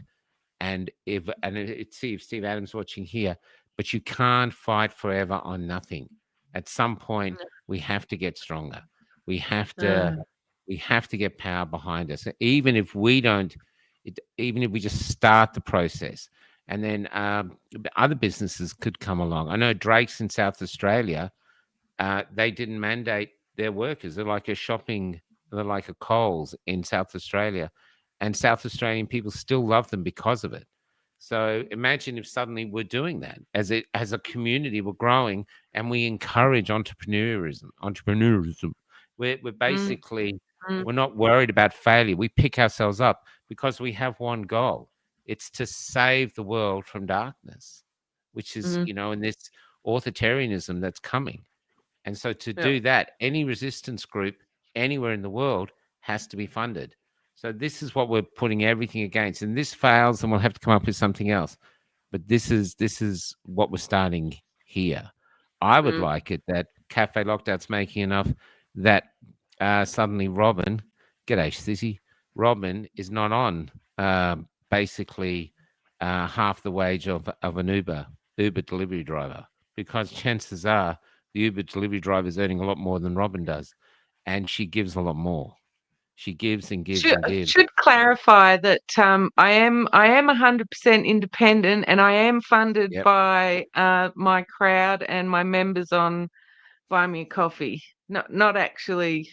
See if Steve Adams watching here, but you can't fight forever on nothing. At some point, we have to get stronger. We have to mm, we have to get power behind us, even if we don't. Even if we just start the process, and then other businesses could come along. I know Drake's in South Australia. They didn't mandate their workers. They're like a Coles in South Australia, and South Australian people still love them because of it. So imagine if suddenly we're doing that as a community, we're growing and we encourage entrepreneurism. We're mm, basically, mm, we're not worried about failure. We pick ourselves up because we have one goal. It's to save the world from darkness, which is, mhm, in this authoritarianism that's coming. And so to yeah, do that, any resistance group anywhere in the world has to be funded. So this is what we're putting everything against. And this fails, and we'll have to come up with something else. But this is what we're starting here. I would mm, like it that Cafe Lockdown's making enough that suddenly g'day Sissy, Robin is not on basically half the wage of an Uber delivery driver, because chances are the Uber delivery driver is earning a lot more than Robin does, and she gives a lot more. She gives and gives should and gives. should clarify that I am 100% independent, and I am funded Yep. by my crowd and my members on Buy Me a Coffee. not actually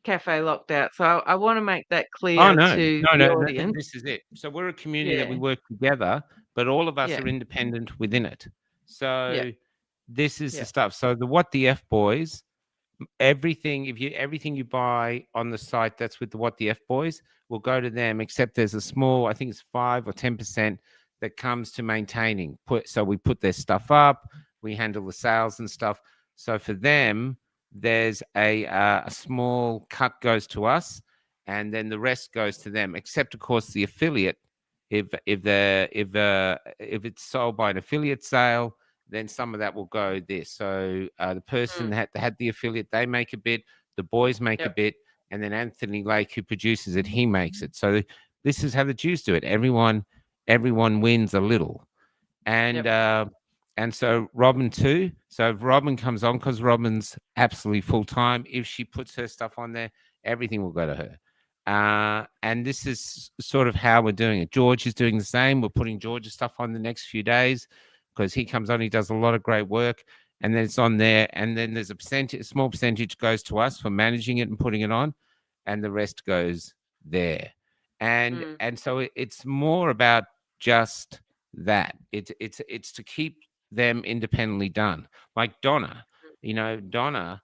cafe locked out. So I want to make that Oh, clear no. to No, the no, audience. this is it. So we're a community that we Yeah. work together, but all of us Yeah. are independent within it. Yeah. So this is Yeah. the stuff. So the What the F Boys, everything you buy on the site that's with the What the F Boys will go to them, except there's a small, I think it's 5 or 10% that comes to maintaining. So we put their stuff up, we handle the sales and stuff. So for them, there's a small cut goes to us, and then the rest goes to them. Except of course the affiliate, if it's sold by an affiliate sale, then some of that will go this. So the person that had the affiliate, they make a bit, the boys make a bit, and then Anthony Lake, who produces it, he makes it. So this is how the Jews do it. Everyone wins a little. And so Robin too. So if Robin comes on, because Robin's absolutely full time, if she puts her stuff on there, everything will go to her. And this is sort of how we're doing it. George is doing the same. We're putting George's stuff on the next few days because he comes on, he does a lot of great work, and then it's on there. And then there's a small percentage goes to us for managing it and putting it on, and the rest goes there. And so it's more about just that. It's to keep them independently done. Like Donna, Donna,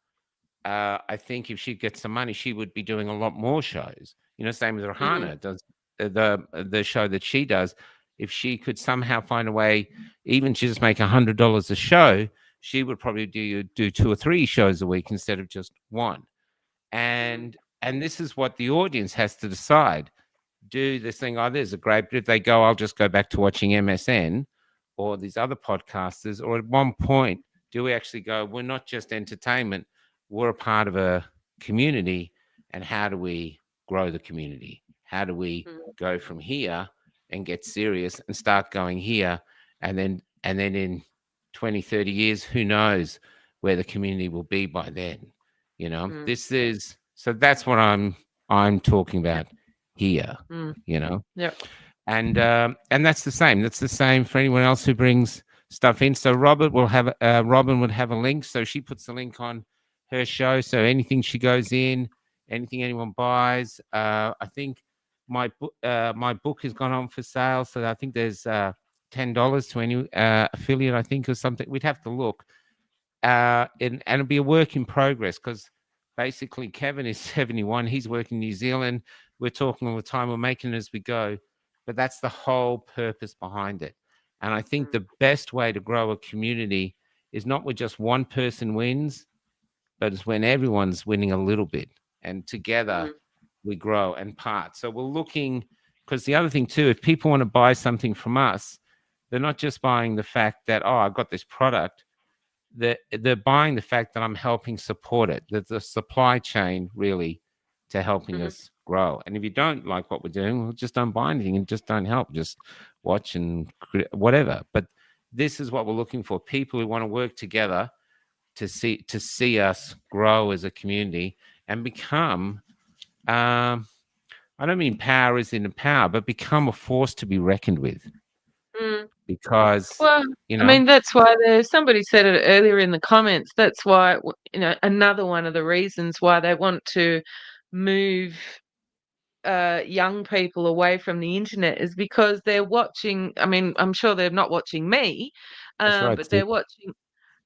I think if she gets some money, she would be doing a lot more shows. Same as Rohana does the show that she does. If she could somehow find a way, even to just make $100 a show, she would probably do 2 or 3 shows a week instead of just one. And this is what the audience has to decide. Do this thing, oh, there's a great, but if they go, I'll just go back to watching MSN or these other podcasters. Or at one point, do we actually go, we're not just entertainment, we're a part of a community, and how do we grow the community? How do we go from here and get serious and start going here? And then in 20, 30 years, who knows where the community will be by then? This is, so that's what I'm talking about here. And that's the same. That's the same for anyone else who brings stuff in. So Robin would have a link. So she puts the link on her show. So anything she goes in, anything anyone buys, I think my book has gone on for sale. So I think there's $10 to any affiliate, I think, or something. We'd have to look. And it'll be a work in progress because basically Kevin is 71. He's working in New Zealand. We're talking all the time. We're making it as we go. But that's the whole purpose behind it. And I think the best way to grow a community is not where just one person wins, but it's when everyone's winning a little bit. And together we grow and part. So we're looking, because the other thing too, if people want to buy something from us, they're not just buying the fact that, oh, I got this product. They're buying the fact that I'm helping support it, that the supply chain really to helping us grow. And if you don't like what we're doing, well, just don't buy anything and just don't help. Just watch and whatever. But this is what we're looking for: people who want to work together to see us grow as a community and become. I don't mean power as in power, but become a force to be reckoned with. Because, well, I mean, that's why somebody said it earlier in the comments. That's why, another one of the reasons why they want to move young people away from the internet is because they're watching. I mean, I'm sure they're not watching me, That's right, but Steve.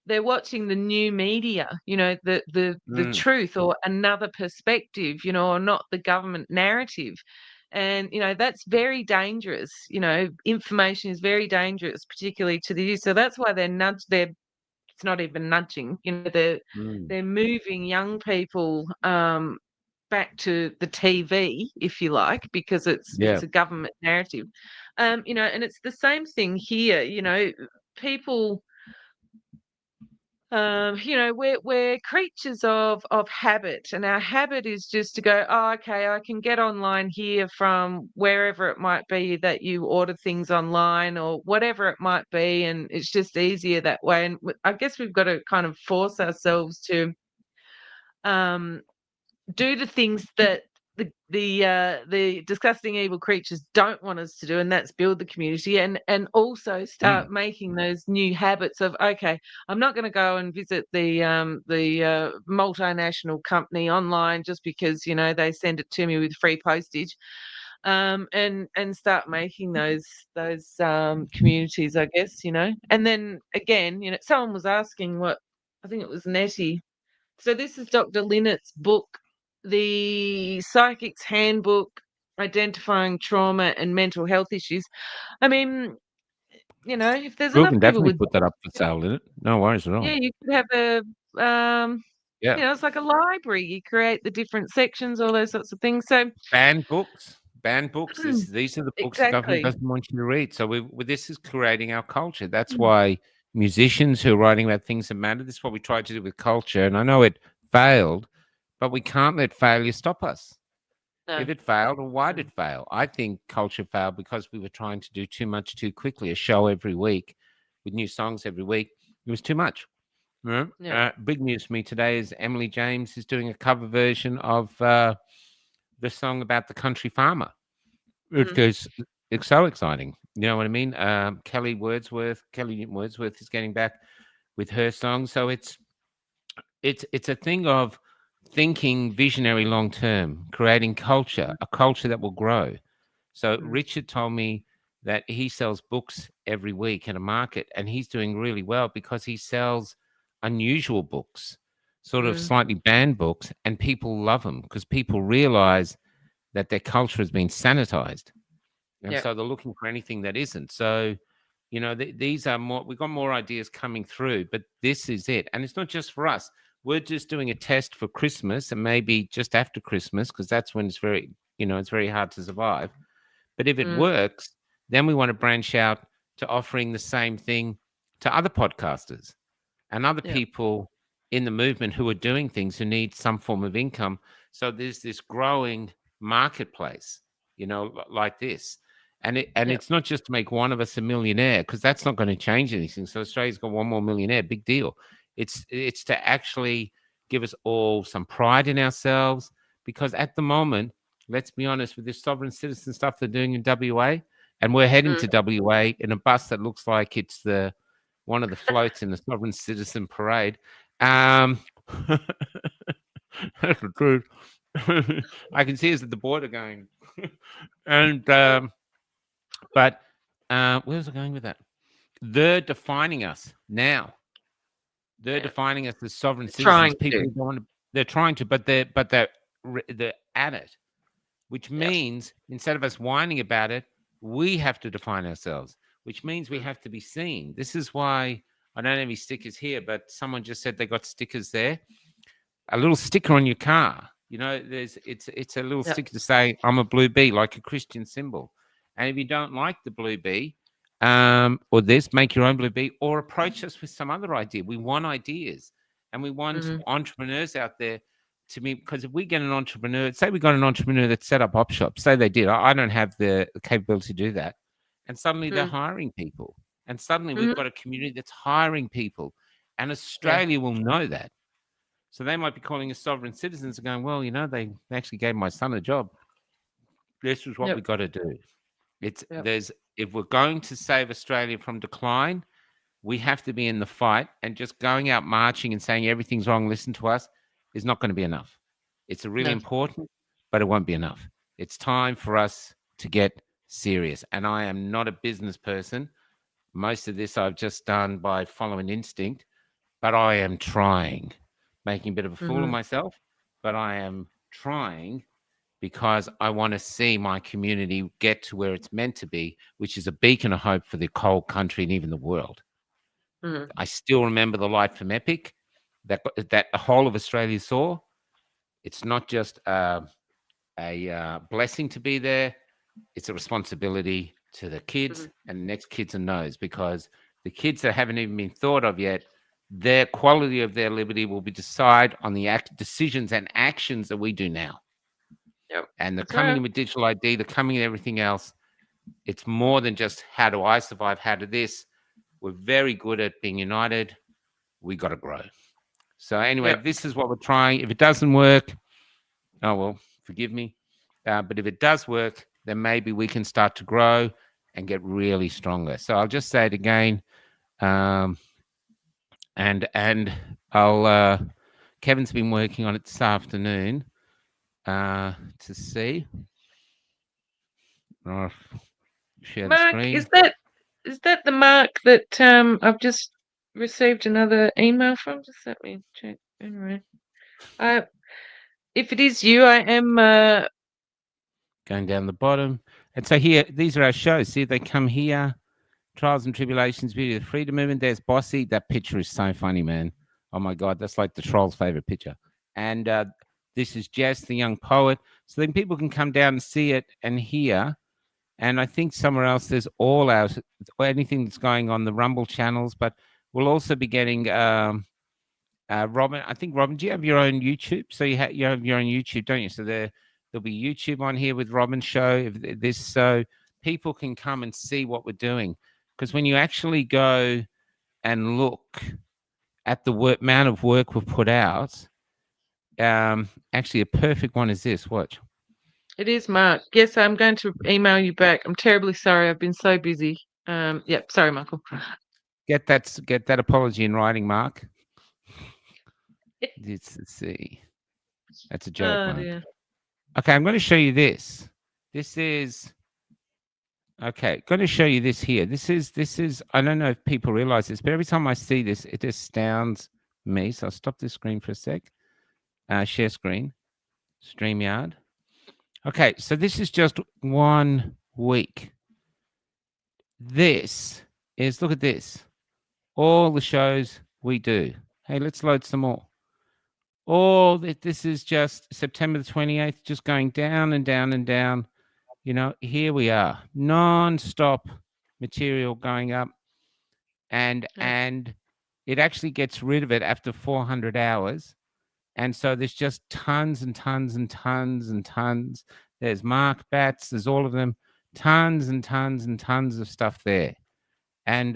they're watching the new media, the truth or another perspective, or not the government narrative. And, that's very dangerous. Information is very dangerous, particularly to the youth. So that's why it's not even nudging, they're moving young people back to the TV, if you like, because it's a government narrative. And it's the same thing here, people. We're creatures of habit, and our habit is just to go, oh, okay, I can get online here from wherever it might be that you order things online or whatever it might be, and it's just easier that way. And I guess we've got to kind of force ourselves to do the things that the disgusting evil creatures don't want us to do, and that's build the community and also start making those new habits of, okay, I'm not going to go and visit the multinational company online just because they send it to me with free postage, and start making those communities, I guess, and then again, someone was asking what, I think it was Nettie. So this is Dr. Linnett's book, The Psychic's Handbook, Identifying Trauma and Mental Health Issues. I mean, if there's We enough can people definitely with, put that up for sale, in it. No worries at all. yeah, you could have Yeah. it's like a library. You create the different sections, all those sorts of things. So Banned books. Banned books. These are the books the government exactly. doesn't want you to read. So this is creating our culture. That's why musicians who are writing about things that matter, this is what we tried to do with culture. And I know it failed, but we can't let failure stop us. No. If it failed, or why did it fail? I think culture failed because we were trying to do too much too quickly. A show every week with new songs every week. It was too much. Yeah. Big news for me today is Emily James is doing a cover version of the song about the country farmer. It's so exciting. You know what I mean? Kelly Wordsworth is getting back with her song. So it's a thing of thinking visionary long term, creating culture, a culture that will grow. So Richard told me that he sells books every week in a market, and he's doing really well because he sells unusual books, sort of slightly banned books, and people love them because people realize that their culture has been sanitized. And so they're looking for anything that isn't. So, these are more, we've got more ideas coming through, but this is it. And it's not just for us. We're just doing a test for Christmas and maybe just after Christmas, because that's when it's very, it's very hard to survive. But if it works, then we want to branch out to offering the same thing to other podcasters and other people in the movement who are doing things, who need some form of income. So there's this growing marketplace, like this. And it's not just to make one of us a millionaire, because that's not going to change anything. So Australia's got one more millionaire, big deal. It's to actually give us all some pride in ourselves, because at the moment, let's be honest, with this sovereign citizen stuff they're doing in WA, and we're heading to WA in a bus that looks like it's one of the floats in the sovereign citizen parade. That's the truth. I can see us at the border going, and but where's I going with that? They're defining us now. They're defining us as sovereign citizens. People don't want to, they're trying to, but they're at it, which means instead of us whining about it, we have to define ourselves, which means we have to be seen. This is why I don't have any stickers here, but someone just said they got stickers there. A little sticker on your car, it's a little sticker to say I'm a blue bee, like a Christian symbol. And if you don't like the blue bee, or this, make your own blue bee, or approach us with some other idea. We want ideas, and we want entrepreneurs out there to me, because if we get an entrepreneur, say we got an entrepreneur that set up op shops, say they did, I don't have the capability to do that, and suddenly they're hiring people, and suddenly we've got a community that's hiring people, and Australia will know that. So they might be calling us sovereign citizens and going, well, they actually gave my son a job. This is what we got to do. If we're going to save Australia from decline, we have to be in the fight, and just going out marching and saying everything's wrong, listen to us, is not going to be enough. It's really important, but it won't be enough. It's time for us to get serious. And I am not a business person. Most of this I've just done by following instinct, but I am trying, making a bit of a fool of myself, but I am trying, because I want to see my community get to where it's meant to be, which is a beacon of hope for the whole country and even the world. I still remember the light from Epic that the whole of Australia saw. It's not just a blessing to be there. It's a responsibility to the kids and the next kids and those, because the kids that haven't even been thought of yet, their quality of their liberty will be decided on the decisions and actions that we do now. And the coming in with digital ID, the coming in everything else, it's more than just how do I survive, how do this. We're very good at being united. We got to grow. So anyway, this is what we're trying. If it doesn't work, oh well, forgive me. But if it does work, then maybe we can start to grow and get really stronger. So I'll just say it again. And I'll Kevin's been working on it this afternoon to see. I'll share the Mark, screen. is that the Mark that I've just received another email from? Just let me check. Anyway, if it is you, I am Going down the bottom. And so here, these are our shows. See, they come here. Trials and Tribulations, Beauty of the Freedom Movement. There's Bossy. That picture is so funny, man. Oh my God, that's like the troll's favorite picture. And this is Jess, the young poet. So then people can come down and see it and hear. And I think somewhere else there's all our anything that's going on the Rumble channels, but we'll also be getting Robin. I think Robin, do you have your own YouTube? So you have your own YouTube, don't you? So there'll be YouTube on here with Robin's show. If this, so people can come and see what we're doing. Because when you actually go and look at the amount of work we've put out, actually a perfect one is this. Watch. It is Mark. Yes, I'm going to email you back. I'm terribly sorry. I've been so busy. Yep. Sorry, Michael. Get that apology in writing, Mark. Let's see. That's a joke, Mark. Dear. Okay, I'm going to show you this. This is okay. Going to show you this here. This is. I don't know if people realize this, but every time I see this, it astounds me. So I'll stop this screen for a sec. Share screen. StreamYard. Okay, so this is just 1 week. This is, look at this. All the shows we do. Hey, let's load some more. All that, this is just September the 28th, just going down and down and down. You know, here we are, non-stop material going up. And it actually gets rid of it after 400 hours. And so there's just tons and tons and tons and tons. There's Mark Batts, there's all of them, tons and tons and tons of stuff there. And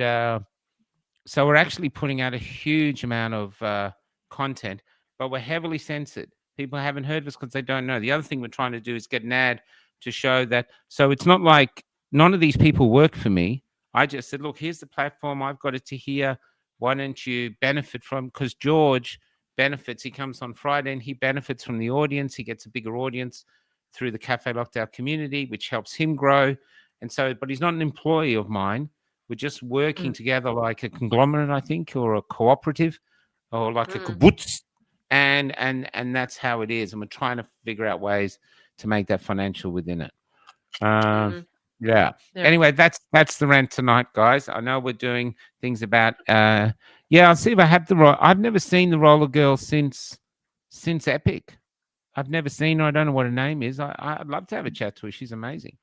so we're actually putting out a huge amount of content, but we're heavily censored. People haven't heard of us because they don't know. The other thing we're trying to do is get an ad to show that. So it's not like none of these people work for me. I just said, look, here's the platform. I've got it to here. Why don't you benefit from? Because George benefits. He comes on Friday and he benefits from the audience. He gets a bigger audience through the Cafe Lockdown community, which helps him grow. And so, but he's not an employee of mine. We're just working together like a conglomerate, I think, or a cooperative, or like a kibbutz, and that's how it is. And we're trying to figure out ways to make that financial within it. Yeah. Anyway, that's the rant tonight, guys. I know we're doing things about. I'll see if I have the role. I've never seen the Roller Girl since Epic. I've never seen her. I don't know what her name is. I'd love to have a chat to her. She's amazing.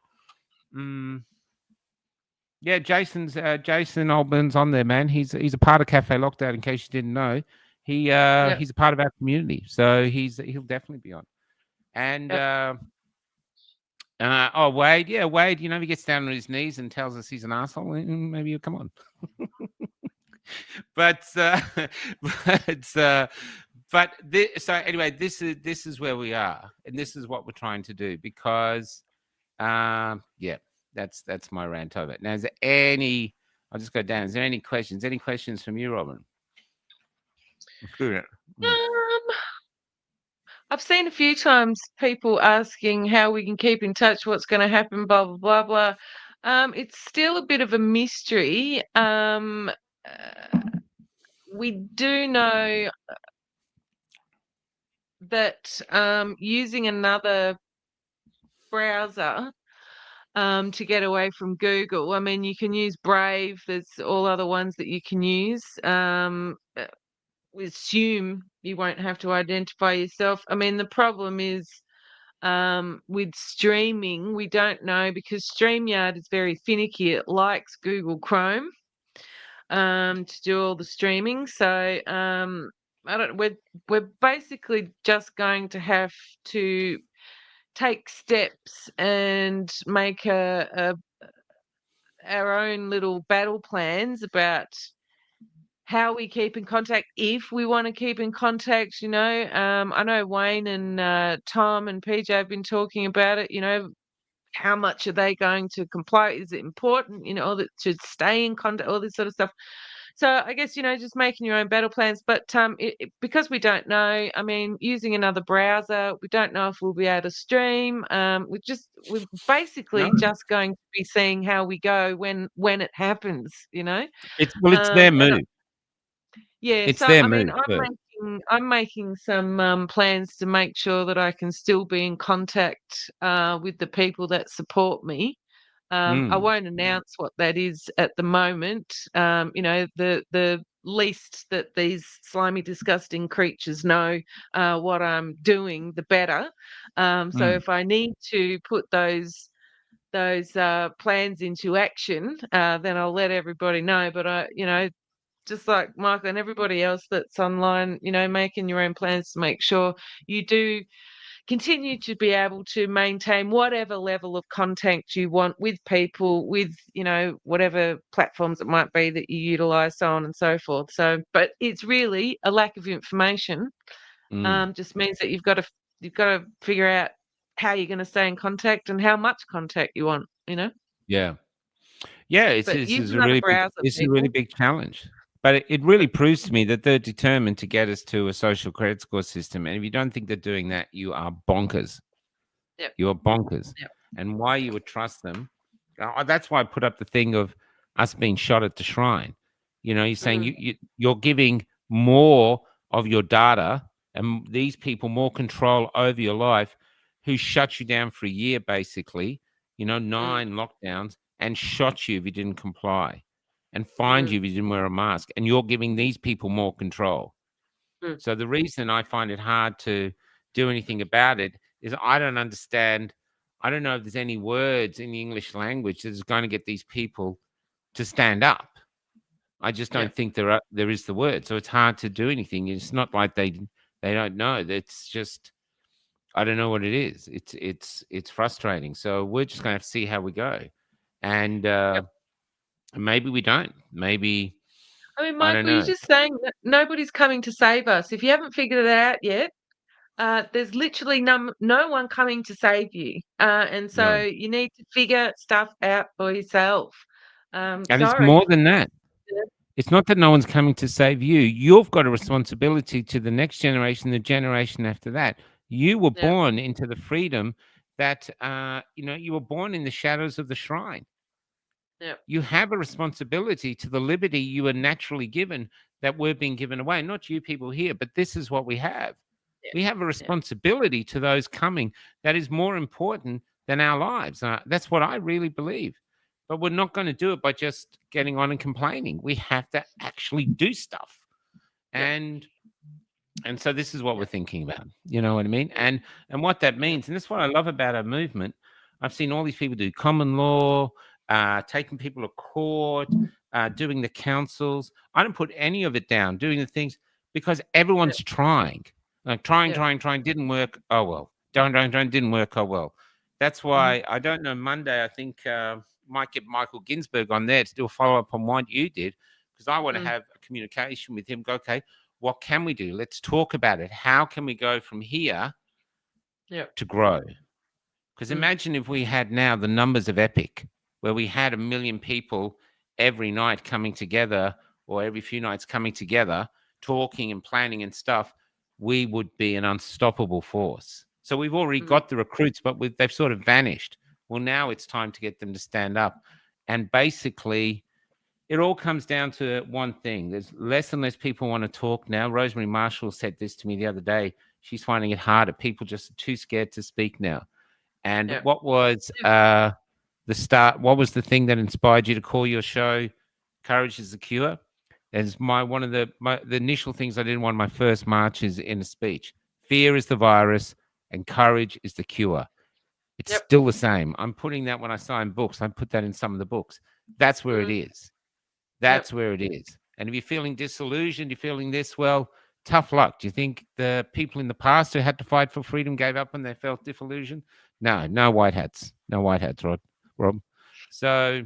Yeah, Jason Oldburn's on there, man. He's a part of Cafe Lockdown. In case you didn't know, he's a part of our community, so he'll definitely be on. And Wade, Wade, you know, he gets down on his knees and tells us he's an asshole. Maybe he'll come on. So anyway, this is where we are, and this is what we're trying to do because, that's my rant of it. Now, is there any? I'll just go down. Is there any questions? Any questions from you, Robin? I've seen a few times people asking how we can keep in touch, what's going to happen, blah blah blah blah. It's still a bit of a mystery. We do know that using another browser to get away from Google. I mean, you can use Brave. There's all other ones that you can use. We assume you won't have to identify yourself. I mean, the problem is with streaming, we don't know because StreamYard is very finicky. It likes Google Chrome to do all the streaming. So we're basically just going to have to take steps and make our own little battle plans about how we keep in contact, if we want to keep in contact, I know Wayne and Tom and PJ have been talking about it, how much are they going to comply? Is it important, that to stay in contact, all this sort of stuff. So I guess, just making your own battle plans. But because we don't know, I mean, using another browser, we don't know if we'll be able to stream. We're basically No. just going to be seeing how we go when it happens, It's their And move. yeah, It's so their I mean, move first. I'm making some plans to make sure that I can still be in contact with the people that support me. I won't announce what that is at the moment. The least that these slimy, disgusting creatures know what I'm doing, the better. So if I need to put those plans into action, then I'll let everybody know. But just like Michael and everybody else that's online, making your own plans to make sure you do continue to be able to maintain whatever level of contact you want with people, with, whatever platforms it might be that you utilize, so on and so forth. So, but it's really a lack of information. Just means that you've got to figure out how you're going to stay in contact and how much contact you want, Yeah. Yeah, But this use is a another really big browser, this is a really people. big challenge. But it really proves to me that they're determined to get us to a social credit score system. And if you don't think they're doing that, you are bonkers. Yep. You are bonkers. Yep. And why you would trust them. That's why I put up the thing of us being shot at the shrine. You're saying you're giving more of your data and these people more control over your life who shut you down for a year, basically, 9 lockdowns, and shot you if you didn't comply and fined you if you didn't wear a mask. And you're giving these people more control. So the reason I find it hard to do anything about it is I don't understand. I don't know if there's any words in the English language that's going to get these people to stand up. I just don't think there is the word. So it's hard to do anything. It's not like they don't know. It's just I don't know what it is. It's frustrating. So we're just going to have to see how we go, and maybe we don't. Maybe I mean, I don't Michael, you're know. just saying that nobody's coming to save us. If you haven't figured it out yet, there's literally no one coming to save you. And so No. you need to figure stuff out for yourself. And it's Sorry. more than that. It's not that no one's coming to save you. You've got a responsibility to the next generation, the generation after that. You were born into the freedom that, you were born in the shadows of the shrine. You have a responsibility to the liberty you were naturally given that we're being given away. Not you people here, but this is what we have. We have a responsibility to those coming that is more important than our lives. That's what I really believe. But we're not going to do it by just getting on and complaining. We have to actually do stuff. And so this is what we're thinking about. You know what I mean? And what that means, and that's what I love about our movement. I've seen all these people do common law, taking people to court, doing the councils. I don't put any of it down, doing the things because everyone's trying. Like trying, didn't work. Oh, well. Don't, didn't work. Oh, well. That's why I don't know. Monday, I think might get Michael Ginsberg on there to do a follow-up on what you did because I want to have a communication with him. Go, okay, what can we do? Let's talk about it. How can we go from here to grow? Because imagine if we had now the numbers of Epic, where we had 1 million people every night coming together or every few nights coming together, talking and planning and stuff, we would be an unstoppable force. So we've already got the recruits, but they've sort of vanished. Well, now it's time to get them to stand up. And basically, it all comes down to one thing. There's less and less people want to talk now. Rosemary Marshall said this to me the other day. She's finding it harder. People just are too scared to speak now. And what was the start? What was the thing that inspired you to call your show "Courage is the Cure"? As one of the initial things I did on my first march is in a speech. Fear is the virus, and courage is the cure. It's still the same. I'm putting that when I sign books. I put that in some of the books. That's where it is. That's where it is. And if you're feeling disillusioned, you're feeling this, well, tough luck. Do you think the people in the past who had to fight for freedom gave up when they felt disillusioned? No white hats. No white hats, Rob. So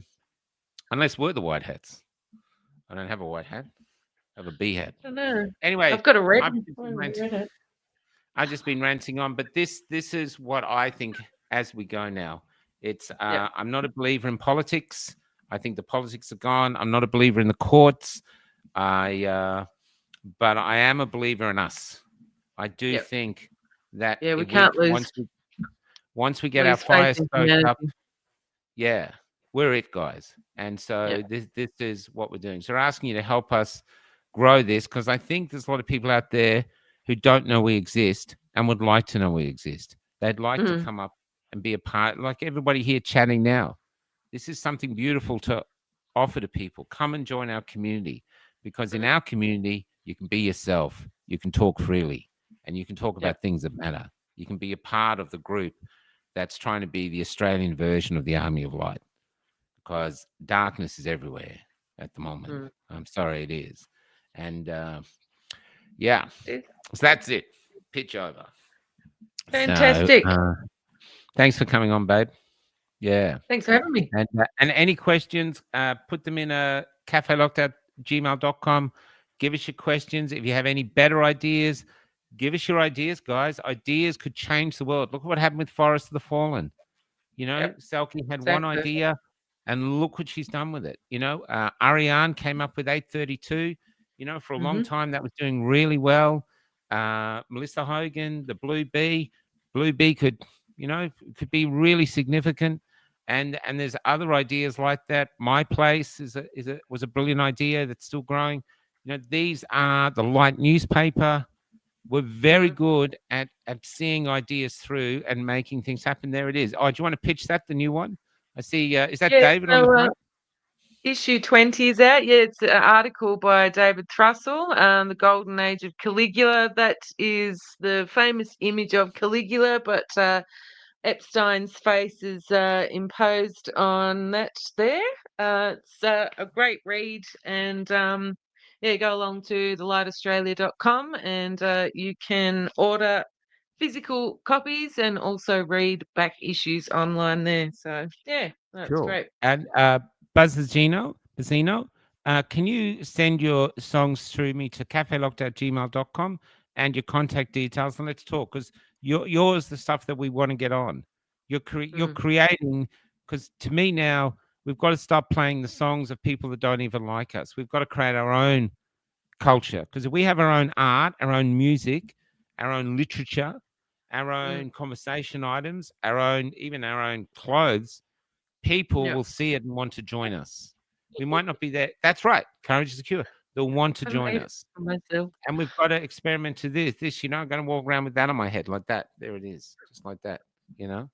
unless we're the white hats. I don't have a white hat. of a beehead. I don't know. Anyway, I've got a red. I've just been ranting on, but this is what I think as we go now. It's I'm not a believer in politics. I think the politics are gone. I'm not a believer in the courts. But I am a believer in us. I do think that we can't lose. Once we get our fire stoked up, we're it, guys. And so this is what we're doing. So we're asking you to help us grow this, because I think there's a lot of people out there who don't know we exist and would like to know we exist. They'd like to come up and be a part, like everybody here chatting now. This is something beautiful to offer to people. Come and join our community, because in our community, you can be yourself. You can talk freely, and you can talk about things that matter. You can be a part of the group that's trying to be the Australian version of the Army of Light, because darkness is everywhere at the moment. I'm sorry, it is. And so that's it. Pitch over. Fantastic. So, thanks for coming on, babe. Yeah. Thanks for having me. And any questions, put them in a cafelocked@gmail.com. Give us your questions. If you have any better ideas, give us your ideas, guys. Ideas could change the world. Look at what happened with Forest of the Fallen. You know, Selkie had one idea, and look what she's done with it. You know, Ariane came up with 832. You know, for a long time, that was doing really well. Melissa Hogan, the Blue Bee could, you know, could be really significant. And there's other ideas like that. My Place was a brilliant idea that's still growing. You know, these are the Light newspaper. We're very good at seeing ideas through and making things happen. There it is. Oh, do you want to pitch that, the new one? I see. Is that David on the front? Issue 20 is out. Yeah, it's an article by David Thrussell, The Golden Age of Caligula. That is the famous image of Caligula, but Epstein's face is imposed on that there. It's a great read, and go along to thelightaustralia.com and you can order physical copies and also read back issues online there. So that's great. And Bazzino, can you send your songs through me to cafelocked@gmail.com and your contact details, and let's talk, because yours the stuff that we want to get on. You're creating, because to me now, we've got to stop playing the songs of people that don't even like us. We've got to create our own culture, because if we have our own art, our own music, our own literature, our own conversation items, even our own clothes, people will see it and want to join us. We might not be there. That's right. Courage is a cure. They'll want to join us. And we've got to experiment to this, you know, I'm going to walk around with that on my head like that. There it is. Just like that, you know,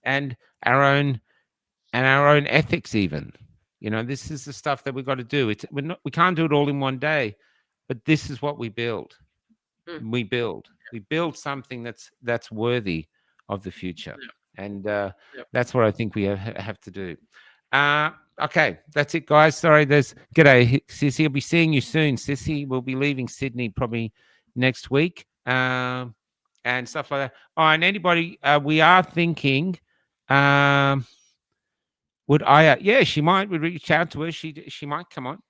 and our own ethics even, you know, this is the stuff that we've got to do. We can't do it all in one day, but this is what we build. We build something that's worthy of the future. And that's what I think we have to do. Okay, that's it, guys. Sorry, g'day, Sissy. I'll be seeing you soon, Sissy. We'll be leaving Sydney probably next week, and stuff like that. Oh, and anybody, we are thinking, would Aya? Yeah, she might. We reach out to her. She might come on.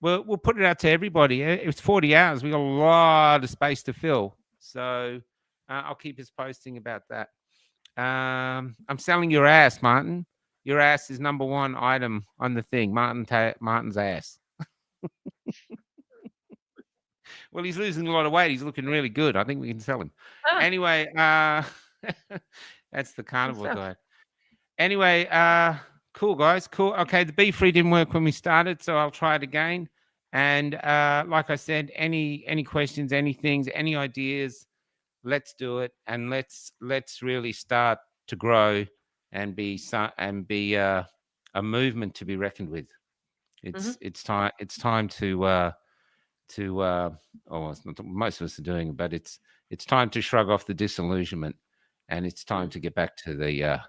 We'll put it out to everybody. It's 40 hours. We got a lot of space to fill, so I'll keep us posting about that. I'm selling your ass, Martin. Your ass is number one item on the thing. Martin's ass. Well, he's losing a lot of weight. He's looking really good. I think we can sell him. Anyway, that's the carnivore guy. Anyway, cool, guys. Cool. Okay, the Be Free didn't work when we started, so I'll try it again. And like I said, any questions, any ideas, let's do it, and let's really start to grow and be a movement to be reckoned with. It's time to it's not, most of us are doing it, but it's time to shrug off the disillusionment, and it's time to get back to the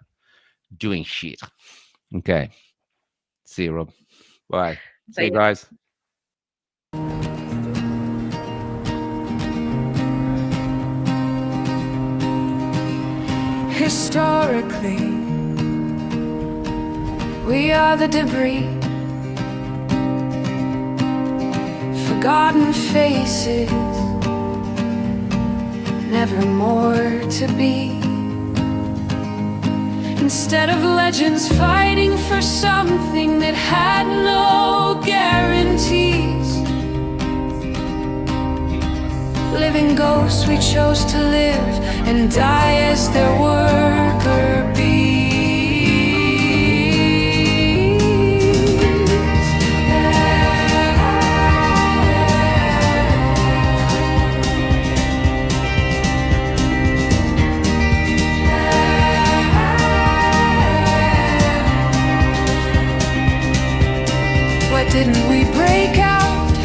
doing shit. Okay, see you, Rob. Bye. See you, guys. Historically, we are the debris, forgotten faces, never more to be. Instead of legends fighting for something that had no guarantees, living ghosts we chose to live and die as their worker bees. Why didn't we break out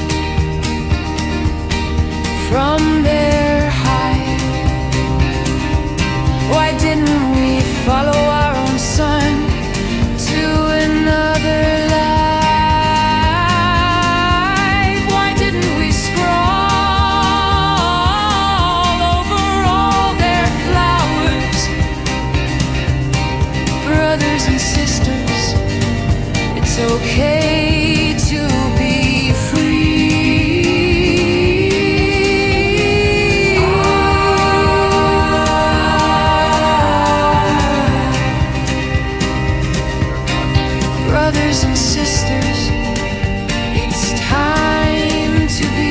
from their hide? Why didn't we follow our own sun to another life? Why didn't we scroll over all their flowers? Brothers and sisters, it's okay to be free. Brothers and sisters, it's time to be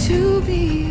to be